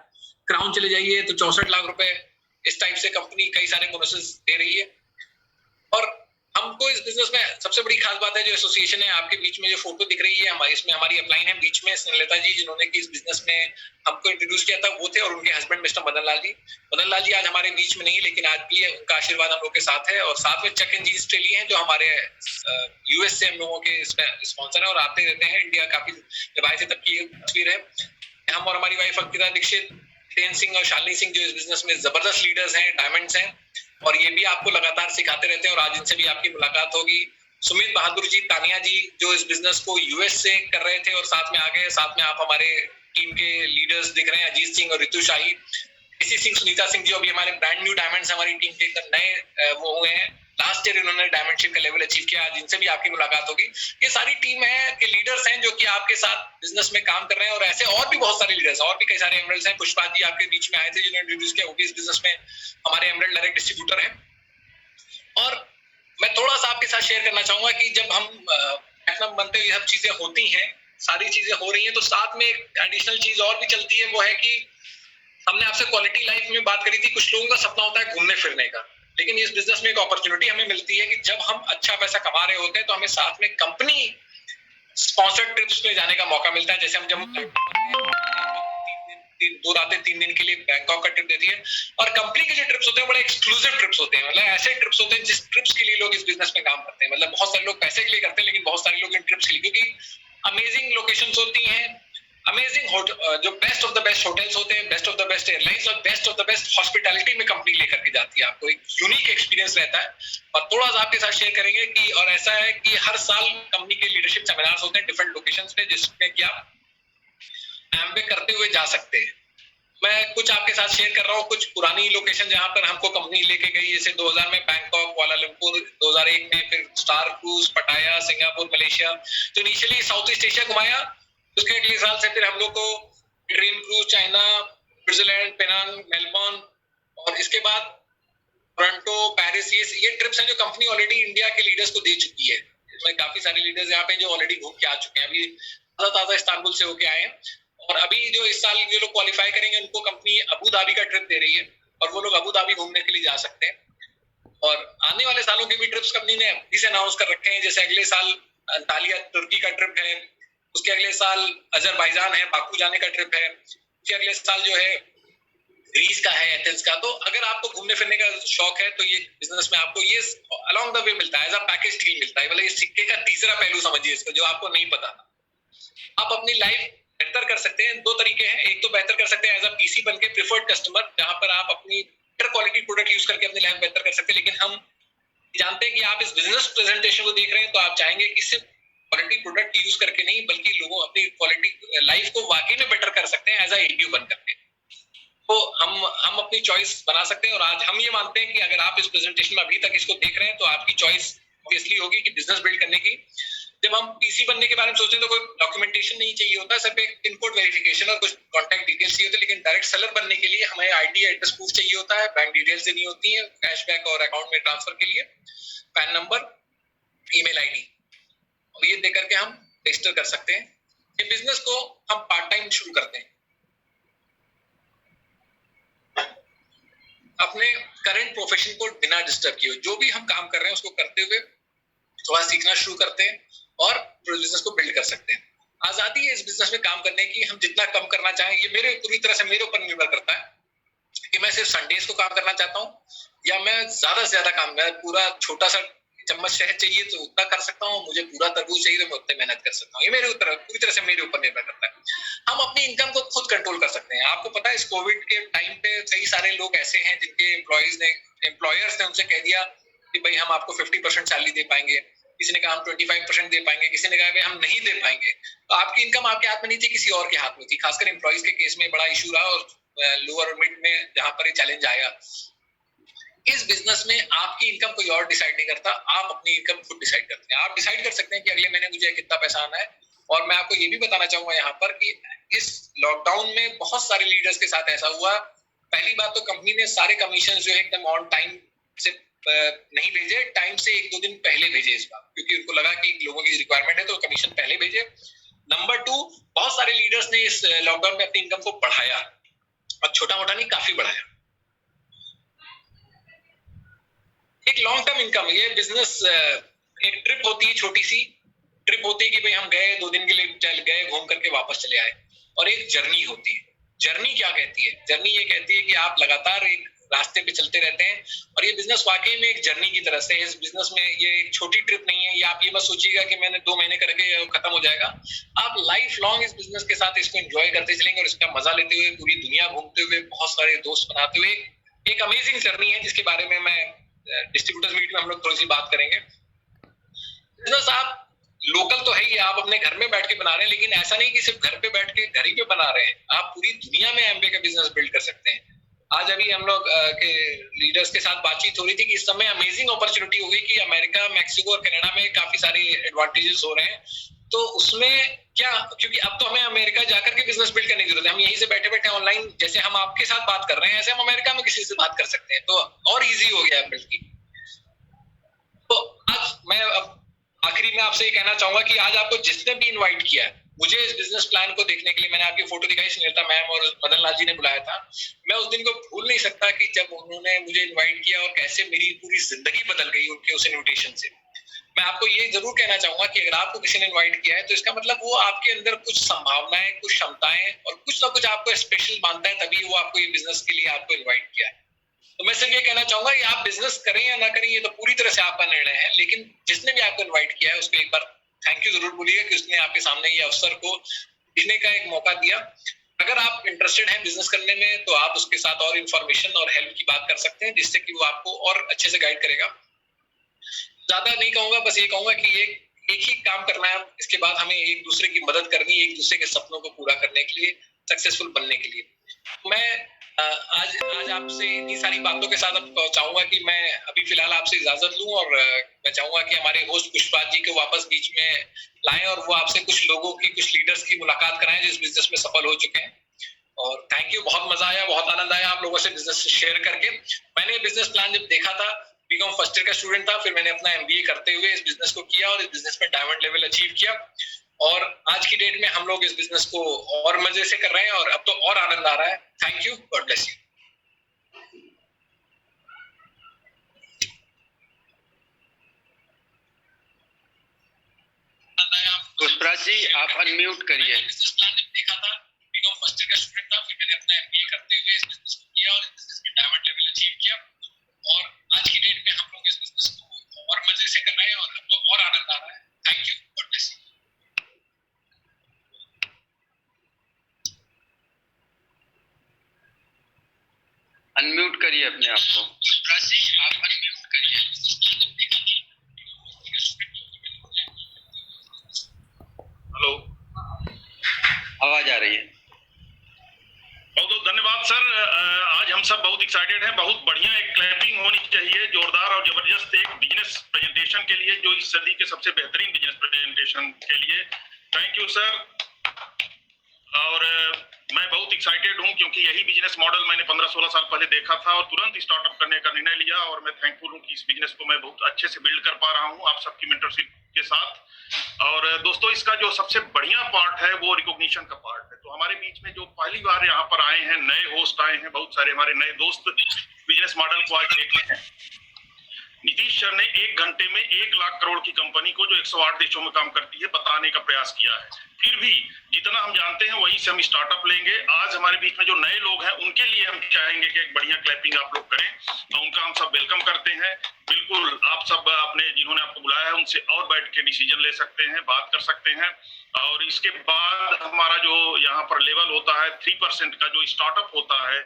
क्राउन चले जाइए तो 64 लाख रुपए। इस टाइप से कंपनी कई सारे बोनसेस दे रही है। और हमको इस बिजनेस में सबसे बड़ी खास बात है जो एसोसिएशन है। आपके बीच में जो फोटो दिख रही है हमारी, इसमें हमारी अपलाइन है बीच में स्नेहलता जी, जिन्होंने कि इस बिजनेस में हमको इंट्रोड्यूस किया था, वो थे, और उनके हस्बैंड मिस्टर मदन लाल जी। मदन लाल जी आज हमारे बीच में नहीं, लेकिन आज भी उनका आशीर्वाद हम लोग के साथ है। और साथ में चक एंड जी ऑस्ट्रेलिया है जो हमारे यूएस से हम लोगों के इसमें स्पॉन्सर है और आते रहते हैं इंडिया। काफी जब आए थे तब की तस्वीर है। हम और हमारी वाइफ अंकिता दीक्षित, हितेन सिंह और शालिनी सिंह जो इस बिजनेस में जबरदस्त लीडर्स हैं, डायमंड्स हैं, और ये भी आपको लगातार सिखाते रहते हैं। और आज इनसे भी आपकी मुलाकात होगी। सुमित बहादुर जी, तानिया जी जो इस बिजनेस को यूएस से कर रहे थे और साथ में आ गए। साथ में आप हमारे टीम के लीडर्स दिख रहे हैं, अजीत सिंह और ऋतु शाही, ऋषि सिंह, सुनीता सिंह जी, अभी हमारे ब्रांड न्यू डायमंड्स हमारी टीम के एकदम नए वो हुए हैं। लास्ट ईयर इन्होंने डायमंडशिप का लेवल अचीव किया। आज इनसे भी आपकी मुलाकात होगी। ये सारी टीम है के लीडर्स हैं जो कि आपके साथ बिजनेस में काम कर रहे हैं। और ऐसे और भी बहुत सारे लीडर्स, और भी कई सारे एमरल्ड्स हैं। पुष्पा जी आपके बीच में आए थे जिन्होंने इंट्रोड्यूस किया, वो भी इस बिजनेस में हमारे एमरल्ड डायरेक्ट डिस्ट्रीब्यूटर हैं। और मैं थोड़ा सा आपके साथ शेयर करना चाहूंगा कि जब हम प्लैटिनम बनते हुए ये सब चीजें होती हैं, सारी चीजें हो रही हैं, तो साथ में एक एडिशनल चीज और भी चलती है। वो है कि हमने आपसे क्वालिटी लाइफ में बात करी थी। कुछ लोगों का सपना होता है घूमने फिरने का, लेकिन इस बिजनेस में एक अपॉर्चुनिटी हमें मिलती है कि जब हम अच्छा पैसा कमा रहे होते हैं तो हमें साथ में कंपनी स्पॉन्सर्ड ट्रिप्स पे जाने का मौका मिलता है। जैसे हम जब 2 रातें 3 दिन के लिए बैंकॉक का ट्रिप देती है। और कंपनी के जो ट्रिप्स होते हैं बड़े एक्सक्लूसिव ट्रिप्स होते हैं। मतलब ऐसे ट्रिप्स होते हैं जिस ट्रिप्स के लिए लोग इस बिजनेस में काम करते हैं। मतलब बहुत सारे लोग पैसे के लिए करते हैं, लेकिन बहुत सारे लोग इन ट्रिप्स के लिए, क्योंकि अमेजिंग लोकेशंस होती हैं, अमेजिंग जो best of the best hotels होते हैं, best of the best airlines और best of the best hospitality में कंपनी लेकर के जाती है। आपको एक यूनिक एक्सपीरियंस रहता है। और थोड़ा सा आपके साथ शेयर करेंगे कि और ऐसा है कि हर साल कंपनी के लीडरशिप सेमिनार्स होते हैं डिफरेंट लोकेशंस पे, जिसमें कि आप एमबे करते हुए जा सकते हैं। मैं कुछ आपके साथ शेयर कर रहा हूँ कुछ पुरानी लोकेशन जहां पर हमको कंपनी लेके गई। जैसे 2000 में बैंकॉक, कुआलालंपुर, 2001 में फिर स्टार क्रूज, पटाया, सिंगापुर, मलेशिया। तो इनिशियली साउथ ईस्ट एशिया घुमाया। उसके अगले साल से फिर हम लोग को dream cruise, China, Switzerland, Penang, Melbourne, और इसके बाद टोरंटो, पेरिस। ये ट्रिप्स हैं जो कंपनी ऑलरेडी इंडिया के लीडर्स को दे चुकी है। इसमें काफी सारे लीडर्स यहाँ पे जो ऑलरेडी घूम के आ चुके हैं। अभी ताजा इस्तांबुल से होके आए हैं। और अभी जो इस साल जो लोग क्वालिफाई करेंगे उनको कंपनी अबू धाबी का ट्रिप दे रही है, और वो लोग अबू धाबी घूमने के लिए जा सकते हैं। और आने वाले सालों के भी ट्रिप्स कंपनी ने अभी से अनाउंस कर रखे हैं। जैसे अगले साल अंतालिया तुर्की का ट्रिप है, उसके अगले साल अजरबैजान है, बाकू जाने का ट्रिप है, उसके अगले साल जो है ग्रीस का है, एथेंस का। तो अगर आपको घूमने फिरने का शौक है तो ये बिजनेस में आपको ये अलोंग द वे मिलता है, एज अ पैकेज डील मिलता है। मतलब ये सिक्के का तीसरा पहलू समझिए इसको, जो आपको नहीं पता था। आप अपनी लाइफ बेहतर कर सकते हैं। 2 तरीके हैं। एक तो बेहतर कर सकते हैं एज अ पीसी बन के प्रिफर्ड कस्टमर, जहां पर आप अपनी बेटर क्वालिटी प्रोडक्ट यूज करके अपनी लाइफ बेहतर कर सकते हैं। लेकिन हम जानते हैं कि आप इस बिजनेस प्रेजेंटेशन को देख रहे हैं तो आप चाहेंगे कि सिर्फ क्वालिटी प्रोडक्ट यूज करके नहीं, बल्कि लोगों अपनी क्वालिटी लाइफ को वाकई में बेटर कर सकते हैं एज अ एडीयू बन करके। तो हम अपनी चॉइस बना सकते हैं। और आज हम ये मानते हैं कि अगर आप इस प्रेजेंटेशन में अभी तक इसको देख रहे हैं तो आपकी चॉइस ऑब्वियसली होगी कि बिजनेस बिल्ड करने की। जब हम पीसी बनने के बारे में सोचते हैं तो कोई डॉक्यूमेंटेशन नहीं चाहिए होता, सिर्फ एक पिन कोड वेरिफिकेशन और कुछ कॉन्टैक्ट डिटेल्स चाहिए होते हैं। लेकिन डायरेक्ट सेलर बनने के लिए हमें आईडी एड्रेस प्रूफ चाहिए होता है, बैंक डिटेल्स देनी होती है कैशबैक और अकाउंट में ट्रांसफर के लिए, पैन नंबर, ईमेल आईडी, और ये देकर के हम रजिस्टर कर सकते हैं। ये बिजनेस को हम पार्ट टाइम शुरू करते हैं, अपने करंट प्रोफेशन को बिना डिस्टर्ब किए। जो भी हम काम कर रहे हैं उसको करते हुए थोड़ा सीखना शुरू करते हैं और बिजनेस को बिल्ड कर सकते हैं। आजादी है इस बिजनेस में काम करने की। हम जितना कम करना चाहें, ये मेरे पूरी तरह से मेरे ऊपर निर्भर करता है कि मैं सिर्फ संडेज को काम करना चाहता हूँ या मैं ज्यादा से ज्यादा काम, मैं पूरा छोटा सा चम्मच शहद चाहिए तो उतना कर सकता हूँ, मुझे पूरा तरबूज चाहिए तो मैं उतने मेहनत कर सकता हूँ। ये मेरे पूरी तरह से मेरे ऊपर निर्भर करता है। हम अपनी इनकम को खुद कंट्रोल कर सकते हैं। आपको पता है इस कोविड के टाइम पे कई सारे लोग ऐसे हैं जिनके एम्प्लॉयर्स ने उनसे कह दिया कि भाई हम आपको 50% सैलरी दे पाएंगे, किसी ने कहा हम 25% दे पाएंगे, किसी ने कहा भाई हम नहीं दे पाएंगे। तो आपकी इनकम आपके हाथ में नहीं थी, किसी और के हाथ में थी। खासकर एम्प्लॉइज के केस में बड़ा इशू रहा और लोअर और मिड में जहां पर ये चैलेंज आया। इस बिजनेस में आपकी इनकम कोई और डिसाइड नहीं करता, आप अपनी इनकम खुद डिसाइड करते हैं। आप डिसाइड कर सकते हैं कि अगले महीने मुझे कितना पैसा आना है। और मैं आपको ये भी बताना चाहूंगा यहाँ पर कि इस लॉकडाउन में बहुत सारे लीडर्स के साथ ऐसा हुआ। पहली बात तो कंपनी ने सारे कमीशन जो है एकदम ऑन टाइम से नहीं भेजे, टाइम से 1-2 दिन पहले भेजे इस बार, क्योंकि उनको लगा कि लोगों की रिक्वायरमेंट है तो कमीशन पहले भेजे। नंबर 2, बहुत सारे लीडर्स ने इस लॉकडाउन में अपनी इनकम को बढ़ाया, और छोटा मोटा नहीं, काफी बढ़ाया। एक लॉन्ग टर्म इनकम, ये बिजनेस एक ट्रिप होती है, छोटी सी ट्रिप होती है कि भाई हम गए 2 दिन के लिए, चल गए, घूम करके वापस चले आए। और एक जर्नी होती है। जर्नी क्या कहती है? जर्नी ये कहती है कि आप लगातार एक रास्ते पे चलते रहते हैं। और ये बिजनेस वाकई में एक जर्नी की तरह से, इस बिजनेस में ये एक छोटी ट्रिप नहीं है। ये आप ये मत सोचिएगा कि मैंने 2 महीने करके खत्म हो जाएगा। आप लाइफ लॉन्ग इस बिजनेस के साथ इसको एंजॉय करते चलेंगे और इसका मजा लेते हुए, पूरी दुनिया घूमते हुए, बहुत सारे दोस्त बनाते हुए, एक अमेजिंग जर्नी है जिसके बारे में मैं डिस्ट्रीब्यूटर्स मीट में हम लोग थोड़ी सी बात करेंगे। बिजनेस आप लोकल तो है ही, आप अपने घर में बैठ के बना रहे हैं, लेकिन ऐसा नहीं कि सिर्फ घर पे बैठ के घर ही पे बना रहे हैं। आप पूरी दुनिया में एमबीए का बिजनेस बिल्ड कर सकते हैं। आज अभी हम लोग के लीडर्स के साथ बातचीत हो रही थी कि इस समय अमेजिंग अपॉर्चुनिटी हो गई कि अमेरिका, मैक्सिको और कनाडा में काफी सारे एडवांटेजेस हो रहे हैं। तो उसमें क्या, क्योंकि अब तो हमें अमेरिका जाकर के बिजनेस बिल्ड करने की जरूरत है। हम यहीं से बैठे बैठे ऑनलाइन, जैसे हम आपके साथ बात कर रहे हैं, ऐसे हम अमेरिका में किसी से बात कर सकते हैं। तो और इजी हो गया है बल्कि। तो आज मैं अब आखिरी में आपसे ये कहना चाहूंगा कि आज आपको जिसने भी इनवाइट किया है मुझे इस बिजनेस प्लान को देखने के लिए, मैंने आपकी फोटो दिखाई, सुनीता मैम और मदन लाल जी ने बुलाया था। मैं उस दिन को भूल नहीं सकता कि जब उन्होंने मुझे इनवाइट किया और कैसे मेरी पूरी जिंदगी बदल गई उनके उस इन्विटेशन से। मैं आपको ये जरूर कहना चाहूंगा कि अगर आपको किसी ने इनवाइट किया है तो इसका मतलब वो आपके अंदर कुछ संभावनाएं, कुछ क्षमताएं और कुछ ना कुछ आपको स्पेशल मानता है, तभी वो आपको ये बिजनेस के लिए आपको इन्वाइट किया है। तो मैं सिर्फ ये कहना चाहूंगा कि आप बिजनेस करें या ना करें, ये तो पूरी तरह से आपका निर्णय है, लेकिन जिसने भी आपको इनवाइट किया है उसको एक बार थैंक यू जरूर बोलिएगा कि उसने आपके सामने ये अवसर को देने का एक मौका दिया। अगर आप इंटरेस्टेड हैं बिजनेस करने में तो आप उसके साथ और इन्फॉर्मेशन और हेल्प की बात कर सकते हैं, जिससे कि वो आपको और अच्छे से गाइड करेगा। ज्यादा नहीं कहूंगा, बस ये कहूंगा कि एक ही काम करना है, इसके बाद हमें एक दूसरे की मदद करनी है, एक दूसरे के सपनों को पूरा करने के लिए, सक्सेसफुल बनने के लिए। मैं आज आपसे इतनी सारी बातों के साथ अब चाहूंगा कि मैं अभी फिलहाल आपसे इजाजत लूं, और मैं चाहूंगा कि हमारे होस्ट पुष्पराज जी को वापस बीच में लाएं और वो आपसे कुछ लोगों की, कुछ लीडर्स की मुलाकात कराएं जो इस बिजनेस में सफल हो चुके हैं। और थैंक यू, बहुत मजा आया, बहुत आनंद आया आप लोगों से बिजनेस शेयर करके। मैंने बिजनेस प्लान जब देखा था, बीकॉम फर्स्ट ईयर का स्टूडेंट था, फिर मैंने अपना एमबीए करते हुए इस बिजनेस को किया और इस बिजनेस में डायमंड लेवल अचीव किया। और आज की डेट में हम लोग इस बिजनेस को और मजे से कर रहे हैं और अब तो और आनंद आ रहा है। Thank you, God bless you. Pushpraj ji, आप अनम्यूट करिए। बिजनेस प्लान जब देखा था, बीकॉम फर्स्ट ईयर का स्टूडेंट था, फिर मैंने अपना एमबीए करते हुए इस बिजनेस को किया और इस बिजनेस में डायमंड लेवल अचीव किया। और आज की डेट में हम लोग इस बिजनेस को और मजे से कर रहे हैं और अब तो और आनंद आ रहा है। Thank you, God bless you. Unmute करिए अपने आप को। पुष्पराज जी, आप अनम्यूट करिए। बिजनेस प्लान जब देखा था, हेलो, आवाज आ रही है। बहुत बहुत धन्यवाद सर। आज हम सब बहुत एक्साइटेड हैं। बहुत बढ़िया एक क्लैपिंग होनी चाहिए, जोरदार और जबरदस्त, एक बिजनेस प्रेजेंटेशन के लिए, जो इस सदी के सबसे बेहतरीन बिजनेस प्रेजेंटेशन के लिए। Thank you sir. और मैं बहुत एक्साइटेड हूं क्योंकि यही बिजनेस मॉडल मैंने 15-16 साल पहले देखा था और तुरंत स्टार्टअप करने का निर्णय लिया। और मैं थैंकफुल हूं कि इस बिजनेस को मैं बहुत अच्छे से बिल्ड कर पा रहा हूं आप सबकी मेंटरशिप के साथ। और दोस्तों, इसका जो सबसे बढ़िया पार्ट है वो रिकॉग्निशन का पार्ट है। तो हमारे बीच में जो पहली बार यहाँ पर आए हैं, नए होस्ट आए हैं, बहुत सारे हमारे नए दोस्त बिजनेस मॉडल को आज देखे हैं। नीतीश सर ने 1 घंटे में 1 लाख करोड़ की कंपनी को, जो 108 देशों में काम करती है, बताने का प्रयास किया है। फिर भी जितना हम जानते हैं वहीं से हम स्टार्टअप लेंगे। आज हमारे बीच में जो नए लोग हैं उनके लिए हम चाहेंगे कि एक बढ़िया क्लैपिंग आप लोग करें, तो उनका हम सब वेलकम करते हैं। बिल्कुल आप सब अपने, जिन्होंने आपको बुलाया है, उनसे और बैठ के डिसीजन ले सकते हैं, बात कर सकते हैं। और इसके बाद हमारा जो यहाँ पर लेवल होता है 3% का, जो स्टार्टअप होता है,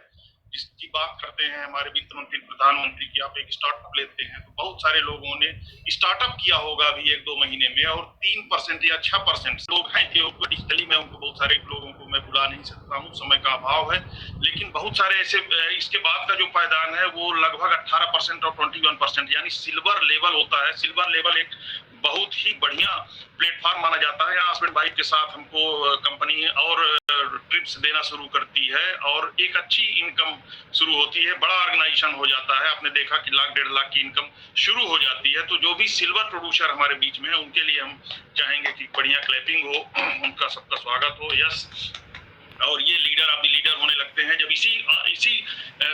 इसकी बात करते हैं हमारे वित्त मंत्री प्रधानमंत्री की, आप एक स्टार्टअप लेते हैं तो बहुत सारे लोगों ने स्टार्टअप किया होगा अभी 1-2 महीने में, और 3% या 6% लोग हैं जो डिजिटली, मैं उनको बहुत सारे लोगों को मैं बुला नहीं सकता हूँ, समय का अभाव है, लेकिन बहुत सारे ऐसे इसके बाद का जो पायदान है वो लगभग 18% और 21%, यानी सिल्वर लेवल होता है। सिल्वर लेवल एक बहुत ही बढ़िया प्लेटफॉर्म माना जाता है। हस्बैंड वाइफ के साथ हमको कंपनी और ट्रिप्स देना शुरू करती है और एक अच्छी इनकम शुरू होती है, बड़ा ऑर्गेनाइजेशन हो जाता है। आपने देखा कि 1.5 लाख की इनकम शुरू हो जाती है। तो जो भी सिल्वर प्रोड्यूसर हमारे बीच में है उनके लिए हम चाहेंगे कि बढ़िया क्लैपिंग हो, उनका सबका स्वागत हो। यस, और ये लीडर ऑफ द लीडर होने लगते हैं जब इसी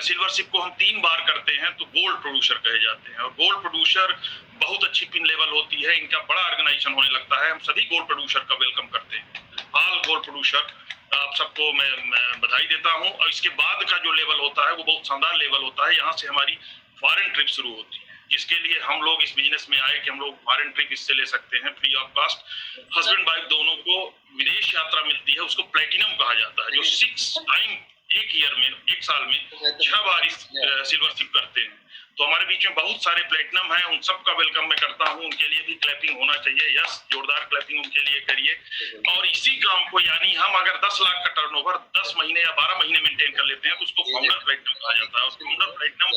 सिल्वरशिप को हम 3 बार करते हैं तो गोल्ड प्रोड्यूसर कहे जाते हैं, और गोल्ड प्रोड्यूसर बहुत अच्छी पिन लेवल होती है, इनका बड़ा ऑर्गेनाइजेशन होने लगता है। हम सभी गोल्ड प्रोड्यूसर का वेलकम करते हैं, ऑल गोल्ड प्रोड्यूसर, आप सबको मैं बधाई देता हूं। और इसके बाद का जो लेवल होता है वो बहुत शानदार लेवल होता है। यहाँ से हमारी फॉरेन ट्रिप शुरू होती है, जिसके लिए हम लोग इस बिजनेस में आए कि हम लोग फॉरेन ट्रिप इससे ले सकते हैं free of cost. Husband wife दोनों को विदेश यात्रा मिलती है, उसको प्लेटिनम कहा जाता है, जो 6 टाइम एक ईयर में, एक साल में 6 बार इस सिल्वरशिप करते हैं। तो हमारे बीच में बहुत सारे प्लेटिनम हैं, उन सबका वेलकम मैं करता हूं, उनके लिए भी क्लैपिंग होना चाहिए। यस, जोरदार क्लैपिंग उनके लिए करिए। और इसी काम को, यानी हम अगर 10 लाख का टर्नओवर 10 महीने या 12 महीने मेंटेन कर लेते हैं तो उसको फाउंडर प्लेटिनम कहा जाता है। और फाउंडर प्लेटिनम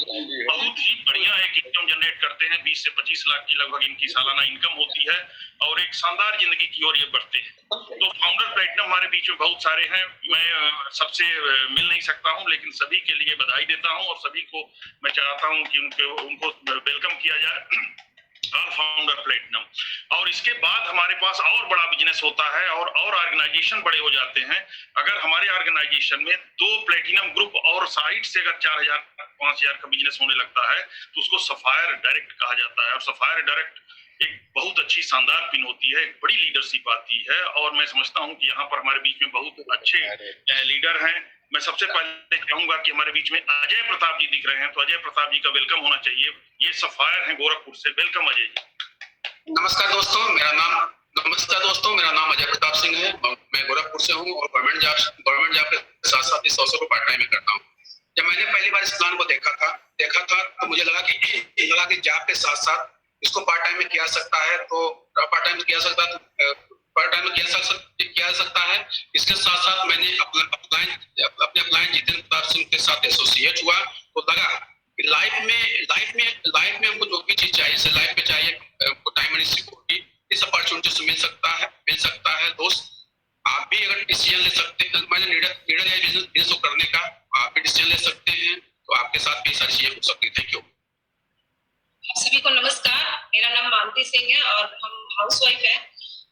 बहुत ही बढ़िया एक इनकम जनरेट करते हैं, 20 से 25 लाख की लगभग इनकी सालाना इनकम होती है और एक शानदार जिंदगी की ओर ये बढ़ते हैं। तो फाउंडर प्लेटिनम हमारे बीच में बहुत सारे हैं, मैं सबसे मिल नहीं सकता हूं, लेकिन सभी के लिए बधाई देता हूं और सभी को मैं चाहता हूं कि उनको वेलकम किया जाए, ऑल फाउंडर प्लेटिनम। और इसके बाद हमारे पास और बड़ा बिजनेस होता है और ऑर्गेनाइजेशन बड़े हो जाते हैं। अगर हमारे ऑर्गेनाइजेशन में 2 प्लेटिनम ग्रुप और साइड से अगर 4,000 5,000 का बिजनेस होने लगता है तो उसको सफायर डायरेक्ट कहा जाता है। और सफायर डायरेक्ट एक बहुत अच्छी शानदार पिन होती है, एक बड़ी लीडरशिप आती है, और मैं समझता हूं कि यहाँ पर हमारे बीच में बहुत अच्छे लीडर हैं। मैं सबसे पहले चाहूंगा कि हमारे बीच में अजय प्रताप जी दिख रहे हैं, तो अजय प्रताप जी का वेलकम होना चाहिए। ये सफायर हैं गोरखपुर से, वेलकम अजय जी। नमस्कार दोस्तों, मेरा नाम अजय प्रताप सिंह है। मैं गोरखपुर से हूँ और गवर्नमेंट जॉब के साथ साथ इस अवसर को पार्ट टाइम में करता हूँ। जब मैंने पहली बार इस प्लान को देखा था तो मुझे लगा कि जॉब के साथ साथ इसको पार्ट टाइम में किया जा सकता है। इसके साथ साथ मैंने अपने क्लाइंट जितेंद्र प्रताप सिंह के साथ एसोसिएट हुआ तो लगा कि लाइफ में हमको जो भी चीज चाहिए, लाइफ में चाहिए टाइम एंड सिक्योरिटी, इस अपॉर्चुनिटी से मिल सकता है। दोस्त, आप भी अगर डिसीजन ले सकते हैं, मैंने लीडर है बिजनेस को करने का, आप भी डिसीजन ले सकते हैं, तो आपके साथ भी सारी चीजें हो सकती है। Thank you. सभी को नमस्कार, मेरा नाम मानती सिंह है और हम हाउसवाइफ है।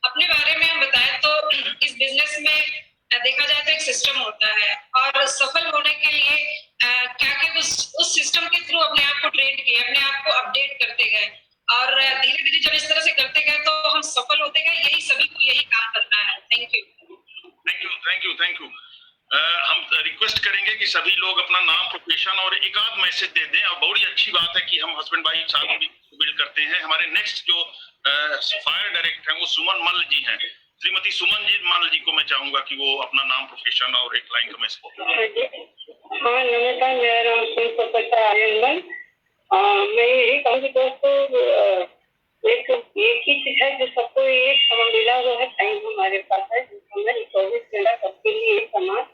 अपने बारे में हम बताएं तो इस बिजनेस में देखा जाए तो एक सिस्टम होता है और सफल होने के लिए क्या उस सिस्टम के थ्रू अपने आप को ट्रेन किए, अपने आप को अपडेट करते गए और धीरे धीरे जब इस तरह से करते गए तो हम सफल होते गए। यही सभी को यही काम करना है। Thank you. हम रिक्वेस्ट करेंगे कि सभी लोग अपना नाम, प्रोफेशन और एक आध मैसेज दे दें। और बड़ी अच्छी बात है कि हम हस्बैंड वाइफ साथ भी बिल्ड करते हैं। हमारे नेक्स्ट जो फायर डायरेक्टर हैं वो सुमन मल्ल जी हैं। श्रीमती सुमन जी मल्ल जी को मैं चाहूंगा कि वो अपना नाम, प्रोफेशन और एक लाइन का मैसेज दें। हाँ, नमस्कार, मेरा नाम मैं यही कहूँगी दोस्तों, एक ही चीज है जो सबको एक समय मिला हुआ है, टाइम हमारे पास है, 24 घंटा सबके लिए एक समान,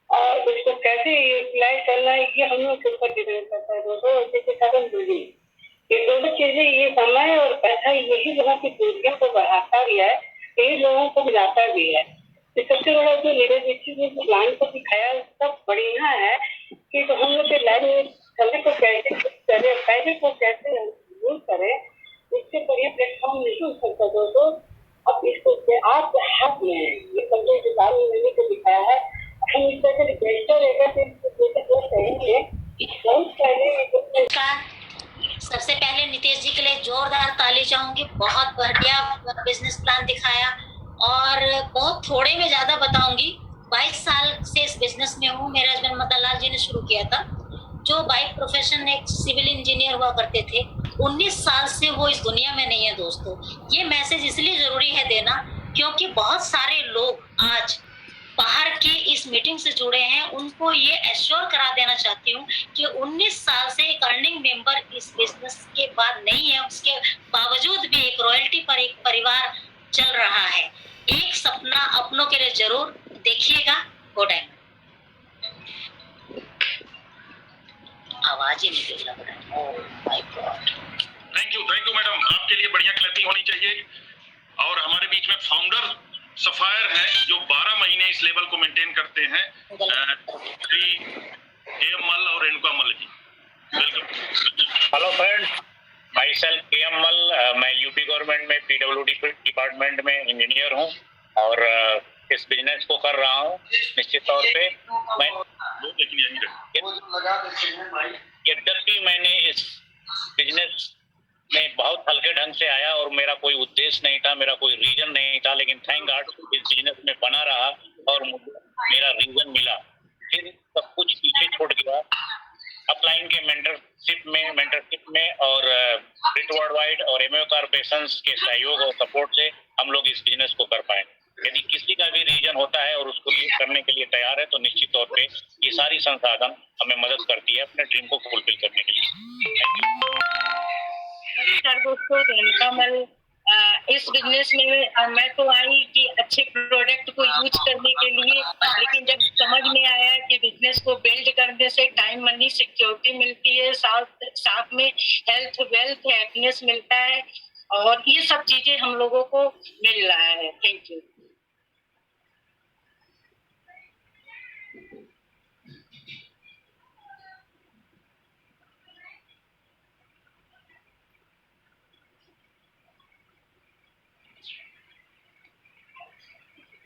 और उसको कैसे यूटिलाइज करना है ये हम लोग के ऊपर डिपेंड करता है दोस्तों। जैसे कारण दूरी, ये दोनों चीजें, ये समय और पैसा, यही लोगों की दूरियों को बढ़ाता भी है, यही लोगों को मिलाता भी है। तो सबसे बड़ा जो लीडरशिप ने प्लान को दिखाया सब बढ़िया है कि तो हम लोग के लाइफ में समय को कैसे करें, पैसे को कैसे यूज करें, इससे बढ़िया प्लेटफॉर्म नहीं हो सकता दोस्तों। अब इसको आपके हाथ में है, ये कंप्लीट मैंने को दिखाया है। हम इस तरह से बेहतर रहेगा कहेंगे बहुत पहले। सबसे पहले नितेश जी के लिए जोरदार ताली चाहूंगी, बहुत बढ़िया बिजनेस प्लान दिखाया और बहुत थोड़े में ज्यादा बताऊंगी। 22 साल से इस बिजनेस में हूँ। मेरे हस्बैंड मदन लाल जी ने शुरू किया था, जो बाइक प्रोफेशन एक सिविल इंजीनियर हुआ करते थे। 19 साल से वो इस दुनिया में नहीं है दोस्तों। ये मैसेज इसलिए जरूरी है देना क्योंकि बहुत सारे लोग आज बाहर के इस मीटिंग से जुड़े हैं उनको ये एश्योर करा देना चाहती हूँ कि 19 साल से एक अर्निंग मेंबर इस बिजनेस के बाद नहीं है, उसके बावजूद भी एक रॉयल्टी पर एक परिवार चल रहा है। एक सपना अपनों के लिए जरूर देखिएगा। Good night. आवाज ही नहीं लग रहा है। Oh my God. Thank you madam, आपके लिए बढ़िया क्लैपिंग होनी चाहिए। और हमारे बीच में फाउंडर सफायर है जो 12 महीने इस लेवल को मेंटेन करते हैं, श्री एम मल और Renuka Mal ji. Welcome. Hello friends, myself K M. Mal. मैं यूपी गवर्नमेंट में पीडब्ल्यूडी डिपार्टमेंट में इंजीनियर हूँ और इस बिजनेस को कर रहा हूँ। निश्चित तौर पे मैं यद्यपि मैंने इस बिजनेस में बहुत हल्के ढंग से आया और मेरा कोई उद्देश्य नहीं था, मेरा कोई रीजन नहीं था, लेकिन थैंक गॉड इस बिजनेस में बना रहा और मुझे मेरा रीजन मिला। फिर सब कुछ पीछे छोड़ गया। अपलाइन के मेंटरशिप में और ब्रिट वर्ल्ड वाइड और एमओ कॉर्पोरेशंस के सहयोग और सपोर्ट से हम लोग इस बिजनेस को कर पाए। यदि किसी का भी रीजन होता है और उसको करने के लिए तैयार है तो निश्चित तौर पे ये सारी संसाधन हमें मदद करती है अपने ड्रीम को फुलफिल करने के लिए। नमस्कार दोस्तों, रेणुका मल। इस बिजनेस में मैं तो आई कि अच्छे प्रोडक्ट को यूज करने के लिए, लेकिन जब समझ में आया कि बिजनेस को बिल्ड करने से टाइम मनी सिक्योरिटी मिलती है, साथ में हेल्थ वेल्थ हैप्पीनेस मिलता है और ये सब चीजें हम लोगों को मिल रहा है। Thank you.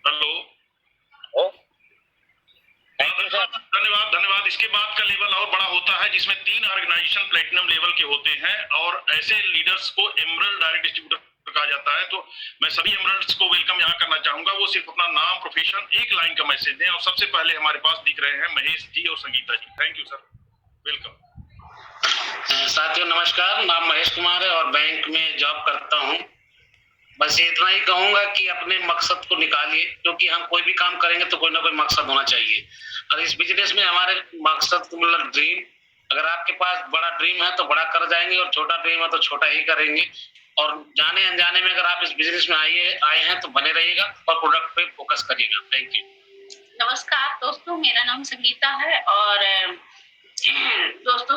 हेलो, धन्यवाद। इसके बाद का लेवल और बड़ा होता है जिसमें 3 ऑर्गेनाइजेशन प्लेटिनम लेवल के होते हैं और ऐसे लीडर्स को एमरल्ड डायरेक्ट डिस्ट्रीब्यूटर कहा जाता है। तो मैं सभी एमरल्ड्स को वेलकम यहाँ करना चाहूंगा। वो सिर्फ अपना नाम, प्रोफेशन, एक लाइन का मैसेज दें। और सबसे पहले हमारे पास दिख रहे हैं महेश जी और Sangeeta ji. Thank you sir, welcome. साथियों नमस्कार, नाम महेश कुमार है और बैंक में जॉब करता हूँ। बस इतना ही कहूंगा कि अपने मकसद को निकालिए, क्योंकि हम कोई भी काम करेंगे तो कोई ना कोई मकसद होना चाहिए। और इस बिजनेस में हमारे मकसद मतलब ड्रीम, अगर आपके पास बड़ा ड्रीम है तो बड़ा कर जाएंगे और छोटा ड्रीम है तो छोटा ही करेंगे। और जाने अनजाने में अगर आप इस बिजनेस में आए हैं तो बने रहिएगा और प्रोडक्ट पे फोकस करिएगा। Thank you. नमस्कार दोस्तों, मेरा नाम संगीता है और दोस्तों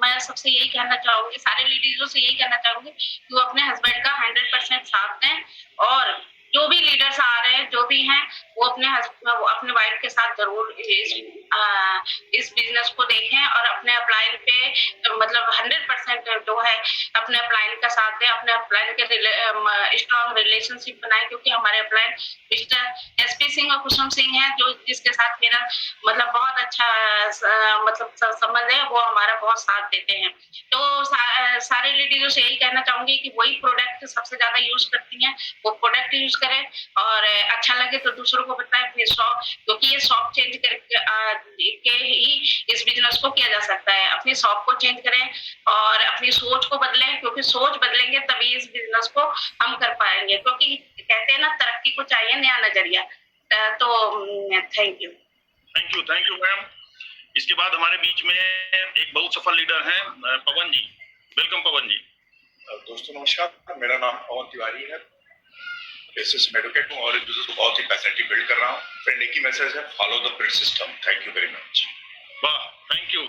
मैं सबसे यही कहना चाहूंगी, सारे लेडीजों से यही कहना चाहूंगी कि वो अपने हस्बैंड का 100% साथ दें और जो भी लीडर्स आ रहे हैं, जो भी हैं, वो अपने वाइफ के साथ जरूर इस बिजनेस को देखें और अपने अपलाइन पे मतलब 100% जो है अपने अपलाइन का साथ दें, अपने अपलाइन के स्ट्रॉन्ग रिलेशनशिप बनाए, क्योंकि हमारे अपलाइन मिस्टर एसपी सिंह और कुसुम सिंह हैं जो जिसके साथ मेरा मतलब बहुत अच्छा मतलब संबंध है, वो हमारा बहुत साथ देते हैं। तो सारे लेडीजों से यही कहना चाहूंगी कि वही प्रोडक्ट सबसे ज्यादा यूज करती हैं, वो प्रोडक्ट यूज करें और अच्छा लगे तो दूसरों को बताएं अपनी शॉप, क्योंकि ये शॉप चेंज करके ही इस बिजनेस को किया जा सकता है। अपनी शॉप को चेंज करें और अपनी सोच को बदलें, क्योंकि सोच बदलेंगे तभी इस बिजनेस को हम कर पाएंगे, क्योंकि कहते हैं ना तरक्की को चाहिए नया नजरिया। तो थैंक यू मैम। इसके बाद हमारे बीच में एक बहुत सफल लीडर हैं पवन जी। वेलकम पवन जी। दोस्तों नमस्कार, मेरा नाम पवन तिवारी है, एसएस एडवोकेट हूँ और इस बिजनेस को बहुत ही पैशनेटली बिल्ड कर रहा हूँ। फ्रेंड एक ही मैसेज है, follow the brit system. Thank you very much. वाह, थैंक यू।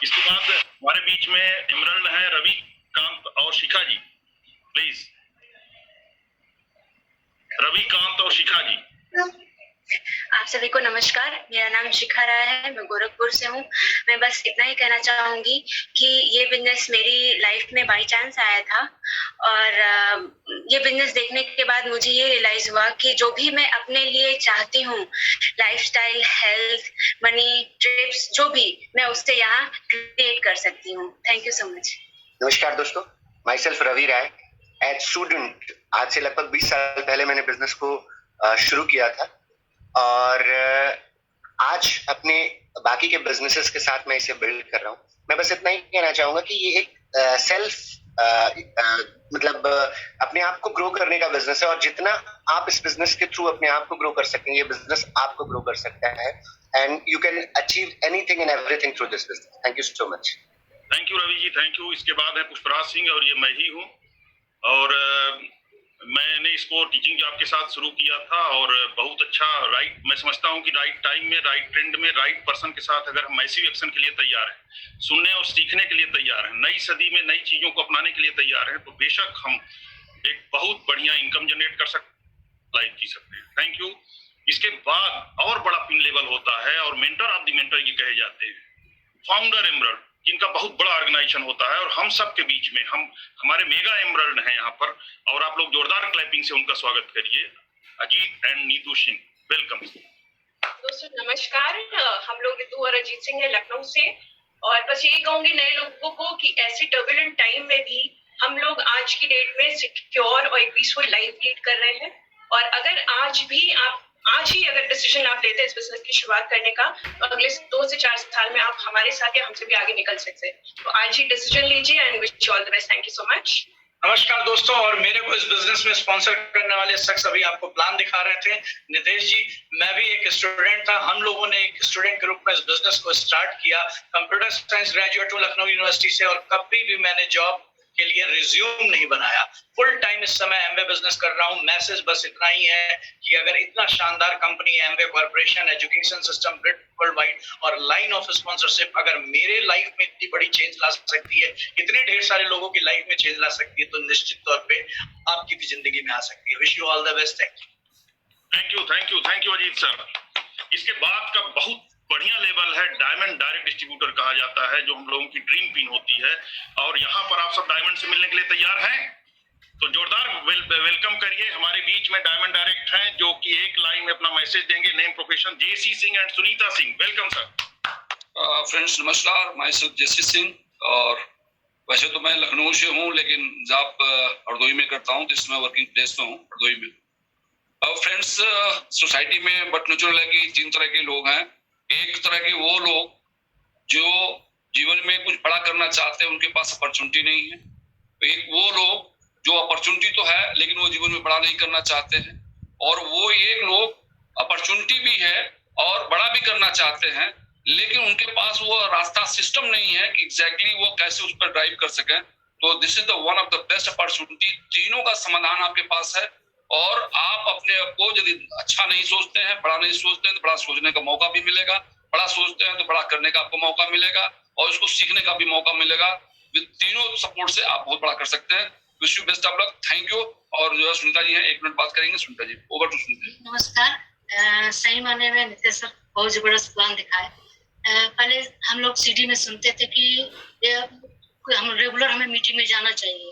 इसके बाद हमारे बीच में एमरल्ड है रवि कांत और शिखा जी। प्लीज रवि कांत और शिखा जी। आप सभी को नमस्कार, मेरा नाम शिखा राय है, मैं गोरखपुर से हूँ। मैं बस इतना ही कहना चाहूंगी कि ये बिजनेस मेरी लाइफ में बाय चांस आया था और ये बिजनेस देखने के बाद मुझे ये रियलाइज हुआ कि जो भी मैं अपने लिए चाहती हूँ, लाइफस्टाइल, हेल्थ, मनी, ट्रिप्स, जो भी, मैं उससे यहाँ क्रिएट कर सकती हूँ। Thank you so much. नमस्कार दोस्तों, myself Ravi Rai. As student आज से लगभग 20 साल पहले मैंने बिजनेस को शुरू किया था और आज अपने बाकी के बिजनेसेस के साथ मैं इसे बिल्ड कर रहा हूँ। मैं बस इतना ही कहना चाहूंगा कि ये एक सेल्फ मतलब अपने आप को ग्रो करने का बिजनेस है, और जितना आप इस बिजनेस के थ्रू अपने आप को ग्रो कर सकेंगे, ये बिजनेस आपको ग्रो कर सकता है, and you can achieve anything and everything through this business. Thank you so much. Thank you Ravi ji, thank you. इसके बाद है पुष्पराज सिंह, और ये मैं ही हूँ, और मैंने इसको टीचिंग जॉब के साथ शुरू किया था, और बहुत अच्छा मैं समझता हूँ कि राइट टाइम में, राइट ट्रेंड में, राइट पर्सन के साथ अगर हम मैसिव एक्शन के लिए तैयार हैं, सुनने और सीखने के लिए तैयार हैं, नई सदी में नई चीजों को अपनाने के लिए तैयार हैं, तो बेशक हम एक बहुत बढ़िया इनकम जनरेट कर सकते, लाइफ जी सकते हैं। Thank you. इसके बाद और बड़ा पिन लेवल होता है, और मेंटर ऑफ द मेंटर ये कहे जाते हैं, फाउंडर एमरल्ड, जिनका बहुत बड़ा ऑर्गेनाइजेशन होता है, और हम सब के बीच में हमारे मेगा एमरल्ड हैं यहाँ पर, और आप लोग जोरदार क्लैपिंग से उनका स्वागत करिए। Ajit and Neetu Singh, welcome. दोस्तों नमस्कार, हम लोग नीतू और अजीत सिंह है लखनऊ से, और बस यही कहूंगी नए लोगों को कि ऐसे टर्बुलेंट टाइम में भी हम लोग आज की डेट में सिक्योर और एक पीसफुल लाइफ लीड कर रहे हैं, और अगर आज ही अगर डिसीजन आप लेते हैं इस बिजनेस की शुरुआत करने का, तो अगले 2 से 4 साल में आप हमारे साथ या हमसे भी आगे निकल सकते हैं। तो आज ही डिसीजन लीजिए, and wish you all the best. Thank you so much. नमस्कार दोस्तों, और मेरे को इस बिजनेस में स्पॉन्सर करने वाले शख्स अभी आपको प्लान दिखा रहे थे, नितेश जी। मैं भी एक स्टूडेंट था, हम लोगों ने एक स्टूडेंट के रूप में इस बिजनेस को स्टार्ट किया। कंप्यूटर साइंस ग्रेजुएट हूँ लखनऊ यूनिवर्सिटी से, और कभी भी मैंने जॉब के लिए रिज्यूम नहीं बनाया। फुल टाइम इस समय एमवे बिजनेस कर रहा हूँ। मैसेज बस इतना ही है कि अगर इतना शानदार company Amway corporation, education system world wide और लाइन ऑफ स्पॉन्सरशिप अगर मेरे लाइफ में इतनी बड़ी चेंज ला सकती है, इतने ढेर सारे लोगों की लाइफ में चेंज ला सकती है, तो निश्चित तौर पे आपकी भी जिंदगी में आ सकती है। Wish you all the best. Thank you. Thank you Ajit sir. इसके बाद का बहुत बढ़िया लेवल है, डायमंड डायरेक्ट डिस्ट्रीब्यूटर कहा जाता है, जो हम लोगों की ड्रीम पिन होती है, और यहाँ पर आप सब डायमंड से मिलने के लिए तैयार हैं, तो जोरदार वेलकम करिए। हमारे बीच में डायमंड डायरेक्ट हैं, जो कि एक लाइन में अपना मैसेज देंगे। Name, profession. JC Singh and Sunita Singh, welcome sir. Friends नमस्कार, मैं जेसी सिंह, और वैसे तो मैं लखनऊ से हूँ, लेकिन जॉब हरदोई में करता हूँ, तो इसमें वर्किंग प्लेस में हूँ हरदोई में। अब फ्रेंड्स, सोसाइटी में बट नेचुरल है कि 3 तरह के लोग हैं। एक तरह के वो लोग जो जीवन में कुछ बड़ा करना चाहते हैं, उनके पास अपॉर्चुनिटी नहीं है। एक वो लोग जो अपॉर्चुनिटी तो है, लेकिन वो जीवन में बड़ा नहीं करना चाहते हैं। और वो एक लोग अपॉर्चुनिटी भी है और बड़ा भी करना चाहते हैं, लेकिन उनके पास वो रास्ता, सिस्टम नहीं है कि एग्जैक्टली वो कैसे उस पर ड्राइव कर सकें। तो this is the one of the best opportunity. तीनों का समाधान आपके पास है, और आप अपने आप को यदि अच्छा नहीं सोचते हैं, बड़ा नहीं सोचते हैं, तो बड़ा सोचने का मौका भी मिलेगा। बड़ा सोचते हैं तो बड़ा करने का आपको मौका मिलेगा, और उसको सीखने का भी मौका मिलेगा। विद तीनों सपोर्ट से आप बहुत बड़ा कर सकते हैं। Wish you best of luck. Thank you. और जो है सुनीता जी हैं, 1 मिनट बात करेंगे। Sunita ji, over to Sunita. नमस्कार। सही माने में नितेश सर बहुत जबरदस्त प्लान दिखाए। पहले हम लोग सिटी में सुनते थे कि हम रेगुलर हमें मीटिंग में जाना चाहिए,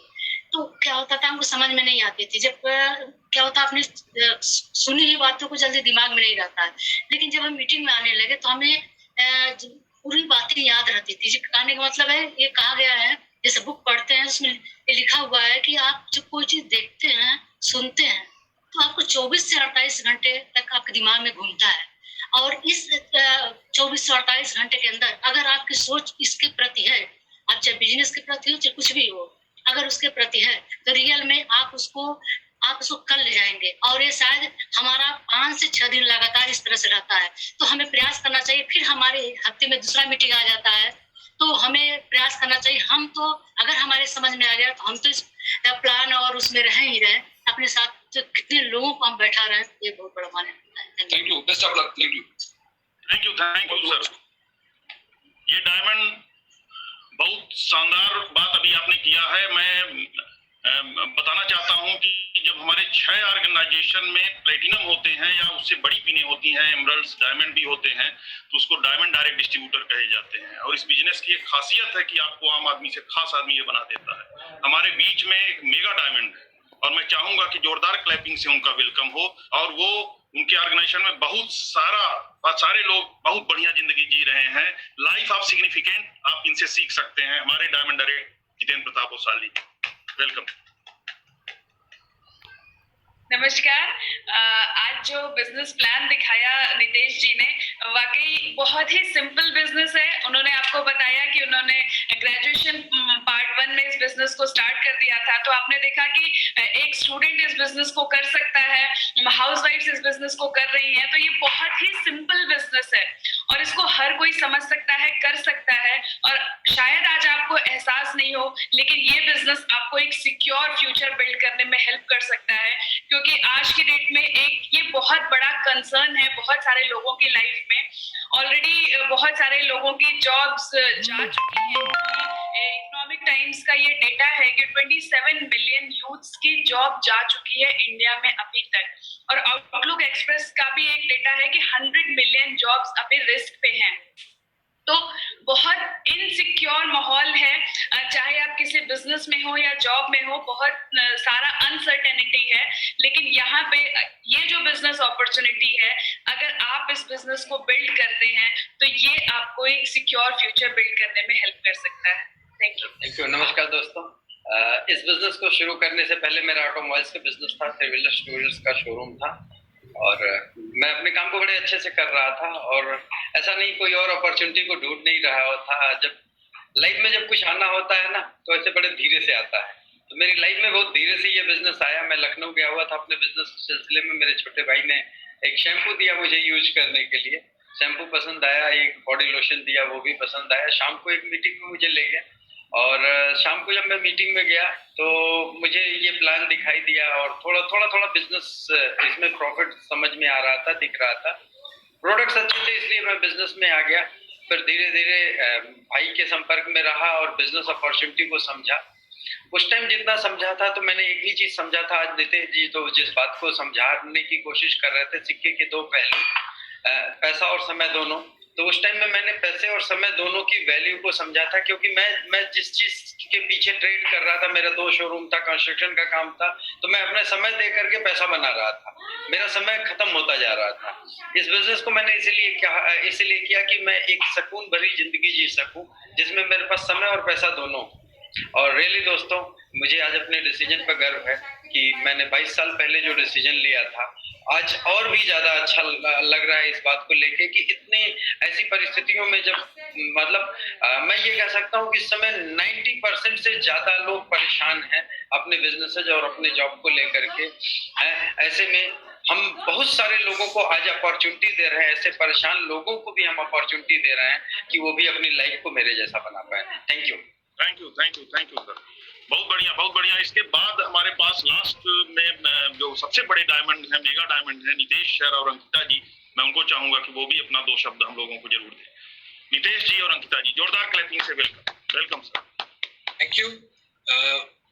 तो क्या होता था हमको समझ में नहीं आती थी। जब क्या होता, अपने सुनी हुई बातों को जल्दी दिमाग में नहीं रहता है, लेकिन जब हम मीटिंग में आने लगे तो हमें पूरी बातें याद रहती थी। कहने का मतलब है, ये कहा गया है, जैसे बुक पढ़ते हैं उसमें ये लिखा हुआ है कि आप जब कोई चीज देखते हैं, सुनते हैं, तो आपको 24 से 48 घंटे तक आपके दिमाग में घूमता है। और इस 24 से 48 घंटे के अंदर अगर आपकी सोच इसके प्रति है, आप चाहे बिजनेस के प्रति हो चाहे कुछ भी हो, अगर उसके प्रति है, तो रियल में आप उसको कर ले जाएंगे। और ये शायद हमारा 5 से 6 दिन लगातार इस तरह से रहता है, तो हमें प्रयास करना चाहिए। फिर हमारे हफ्ते में दूसरा मीटिंग आ जाता है, तो हमें प्रयास करना चाहिए। हम तो अगर हमारे समझ में आ गया, तो हम तो इस प्लान और उसमें रह ही रहे। अपने साथ तो कितने लोगों को हम बैठा रहे, ये बहुत बड़ा माने। Thank you, best of luck. Thank you sir. ये डायमंड बहुत शानदार बात अभी आपने किया है। मैं बताना चाहता हूं कि जब हमारे 6 ऑर्गेनाइजेशन में प्लेटिनम होते हैं या उससे बड़ी पिनें होती हैं, एमरल्ड्स, डायमंड भी होते हैं, तो उसको डायमंड डायरेक्ट डिस्ट्रीब्यूटर कहे जाते हैं। और इस बिजनेस की एक खासियत है कि आपको आम आदमी से खास आदमी ये बना देता है। हमारे बीच में एक मेगा डायमंड है, और मैं चाहूंगा कि जोरदार क्लैपिंग से उनका वेलकम हो। और वो उनके ऑर्गेनाइजेशन में बहुत सारे लोग बहुत बढ़िया जिंदगी जी रहे हैं। लाइफ ऑफ सिग्निफिकेंट, आप इनसे सीख सकते हैं। हमारे diamond direct Jitendra Pratap Osali, welcome. नमस्कार। आज जो बिजनेस प्लान दिखाया नितेश जी ने, वाकई बहुत ही सिंपल बिजनेस है। उन्होंने आपको बताया कि उन्होंने ग्रेजुएशन पार्ट 1 में इस बिजनेस को स्टार्ट तो आपने देखा कि एक स्टूडेंट इस बिजनेस को कर सकता है, हाउसवाइफ्स इस बिजनेस को कर रही हैं, तो ये बहुत ही सिंपल बिजनेस है और इसको हर कोई समझ सकता है, कर सकता है। और शायद आज आपको एहसास नहीं हो, लेकिन ये बिजनेस आपको एक सिक्योर फ्यूचर बिल्ड करने में हेल्प कर सकता है, क्योंकि आज की डेट में एक ये बहुत बड़ा कंसर्न है बहुत सारे लोगों की लाइफ में। ऑलरेडी बहुत सारे लोगों की जॉब्स जा चुकी हैं। इकोनॉमिक टाइम्स का ये डेटा है कि 27 मिलियन यूथ्स की जॉब जा चुकी है इंडिया में अभी तक, और आउटलुक एक्सप्रेस का भी एक डेटा है कि 100 मिलियन जॉब्स अभी रिस्क पे हैं। तो बहुत इनसिक्योर माहौल है, चाहे आप किसी बिजनेस में हो या जॉब में हो, बहुत सारा अनसर्टेनिटी है। लेकिन यहाँ पे ये जो बिजनेस अपॉर्चुनिटी है, अगर आप इस बिजनेस को बिल्ड करते हैं तो ये आपको एक सिक्योर फ्यूचर बिल्ड करने में हेल्प कर सकता है। Thank you. नमस्कार दोस्तों, इस बिजनेस को शुरू करने से पहले मेरा ऑटोमोबाइल्स का बिजनेस था, थ्री व्हीलर टू व्हीलर्स का शोरूम था और मैं अपने काम को बड़े अच्छे से कर रहा था और ऐसा नहीं कोई और अपॉर्चुनिटी को ढूंढ नहीं रहा था। जब लाइफ में जब कुछ आना होता है ना तो ऐसे बड़े धीरे से आता है, तो मेरी लाइफ में बहुत धीरे से ये बिजनेस आया। मैं लखनऊ गया हुआ था अपने बिजनेस के सिलसिले में, मेरे छोटे भाई ने एक शैम्पू दिया मुझे यूज करने के लिए, शैम्पू पसंद आया, एक बॉडी लोशन दिया वो भी पसंद आया। शाम को एक मीटिंग में मुझे ले गया और शाम को जब मैं मीटिंग में गया तो मुझे ये प्लान दिखाई दिया और थोड़ा बिजनेस इसमें प्रॉफिट समझ में आ रहा था, दिख रहा था। प्रोडक्ट्स अच्छे थे इसलिए मैं बिजनेस में आ गया। फिर धीरे धीरे भाई के संपर्क में रहा और बिजनेस अपॉर्चुनिटी को समझा। उस टाइम जितना समझा था तो मैंने एक ही चीज समझा था। आज नितेश जी तो जिस बात को समझाने की कोशिश कर रहे थे, सिक्के के दो पहलू, पैसा और समय दोनों, तो उस टाइम में मैंने पैसे और समय दोनों की वैल्यू को समझा था। क्योंकि मैं जिस चीज के पीछे ट्रेड कर रहा था, मेरा 2 शोरूम था, कंस्ट्रक्शन का काम था, तो मैं अपना समय दे करके पैसा बना रहा था, मेरा समय खत्म होता जा रहा था। इस बिजनेस को मैंने इसीलिए किया कि मैं एक सुकून भरी जिंदगी जी सकूं जिसमें मेरे पास समय और पैसा दोनों। और रियली दोस्तों, मुझे आज अपने डिसीजन पर गर्व है कि मैंने 22 साल पहले जो डिसीजन लिया था, आज और भी ज्यादा अच्छा लग रहा है इस बात को लेके कि इतनी ऐसी परिस्थितियों में जब मैं ये कह सकता हूँ कि इस समय 90% से ज्यादा लोग परेशान हैं अपने बिजनेसेज और अपने जॉब को लेकर के। ऐसे में हम बहुत सारे लोगों को आज अपॉर्चुनिटी दे रहे हैं, ऐसे परेशान लोगों को भी हम अपॉर्चुनिटी दे रहे हैं कि वो भी अपनी लाइफ को मेरे जैसा बना पाए। थैंक यू सर, बहुत बढ़िया। इसके बाद हमारे पास लास्ट में जो सबसे बड़े डायमंड है, मेगा डायमंड है, नितेश सर और अंकिता जी। मैं उनको चाहूंगा कि वो भी अपना 2 शब्द हम लोगों को जरूर दें। नितेश जी और अंकिता जी, जोरदार क्लैपिंग से वेलकम सर। Thank you.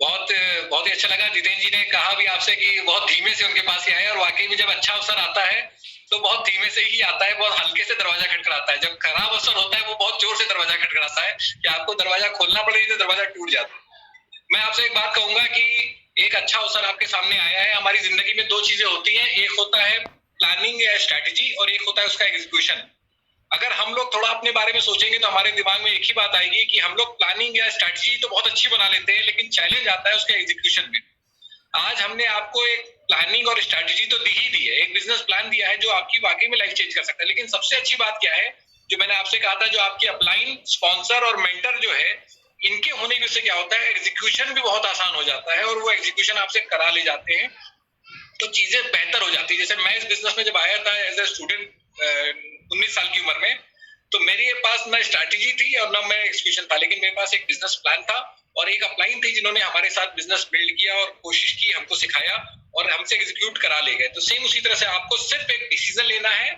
बहुत ही अच्छा लगा। जितेंद्र जी ने कहा भी आपसे कि बहुत धीमे से उनके पास ही आए, और वाकई में जब अच्छा अवसर आता है तो बहुत धीमे से ही आता है, बहुत हल्के से दरवाजा खटखटाता है। जब खराब अवसर होता है वो बहुत जोर से दरवाजा खटखटाता है कि आपको दरवाजा खोलना पड़ेगा तो दरवाजा टूट जाता है। मैं आपसे एक बात कहूंगा कि एक अच्छा अवसर आपके सामने आया है। हमारी जिंदगी में 2 चीजें होती हैं, एक होता है प्लानिंग या स्ट्रैटेजी और एक होता है उसका एग्जीक्यूशन। अगर हम लोग थोड़ा अपने बारे में सोचेंगे तो हमारे दिमाग में एक ही बात आएगी कि हम लोग प्लानिंग या स्ट्रैटेजी तो बहुत अच्छी बना लेते हैं, लेकिन चैलेंज आता है उसके एग्जीक्यूशन में। आज हमने आपको एक प्लानिंग और स्ट्रैटेजी तो दी ही दी है, एक बिजनेस प्लान दिया है जो आपकी वाकई में लाइफ चेंज कर सकता है। लेकिन सबसे अच्छी बात क्या है, जो मैंने आपसे कहा था, जो आपके अपलाइन, स्पॉन्सर और मेंटर जो है, इनके होने की वजह से क्या होता है, एग्जीक्यूशन भी बहुत आसान हो जाता है और वो एग्जीक्यूशन आपसे करा ले जाते हैं तो चीजें बेहतर हो जाती है। जैसे मैं इस बिजनेस में जब आया था एज ए स्टूडेंट 19 साल की उम्र में, तो मेरे पास ना स्ट्रैटेजी थी और ना मैं एग्जीक्यूशन था, लेकिन मेरे पास एक बिजनेस प्लान था और एक अपलाइन थी जिन्होंने हमारे साथ बिजनेस बिल्ड किया और कोशिश की, हमको सिखाया और हमसे एग्जीक्यूट करा ले गए। तो सेम उसी तरह से आपको सिर्फ एक डिसीजन लेना है,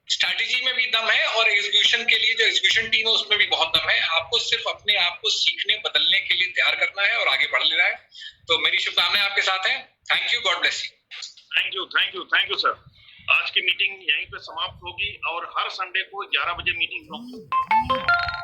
स्ट्रैटेजी में भी दम है और एग्जीक्यूशन के लिए जो एग्जीक्यूशन टीम है उसमें भी बहुत दम है। आपको सिर्फ अपने आप को सीखने, बदलने के लिए तैयार करना है और आगे बढ़ लेना है। तो मेरी शुभकामनाएं आपके साथ हैं। Thank you, God bless you. Thank you sir. आज की मीटिंग यहीं पे समाप्त होगी और हर संडे को 11 बजे मीटिंग होगी।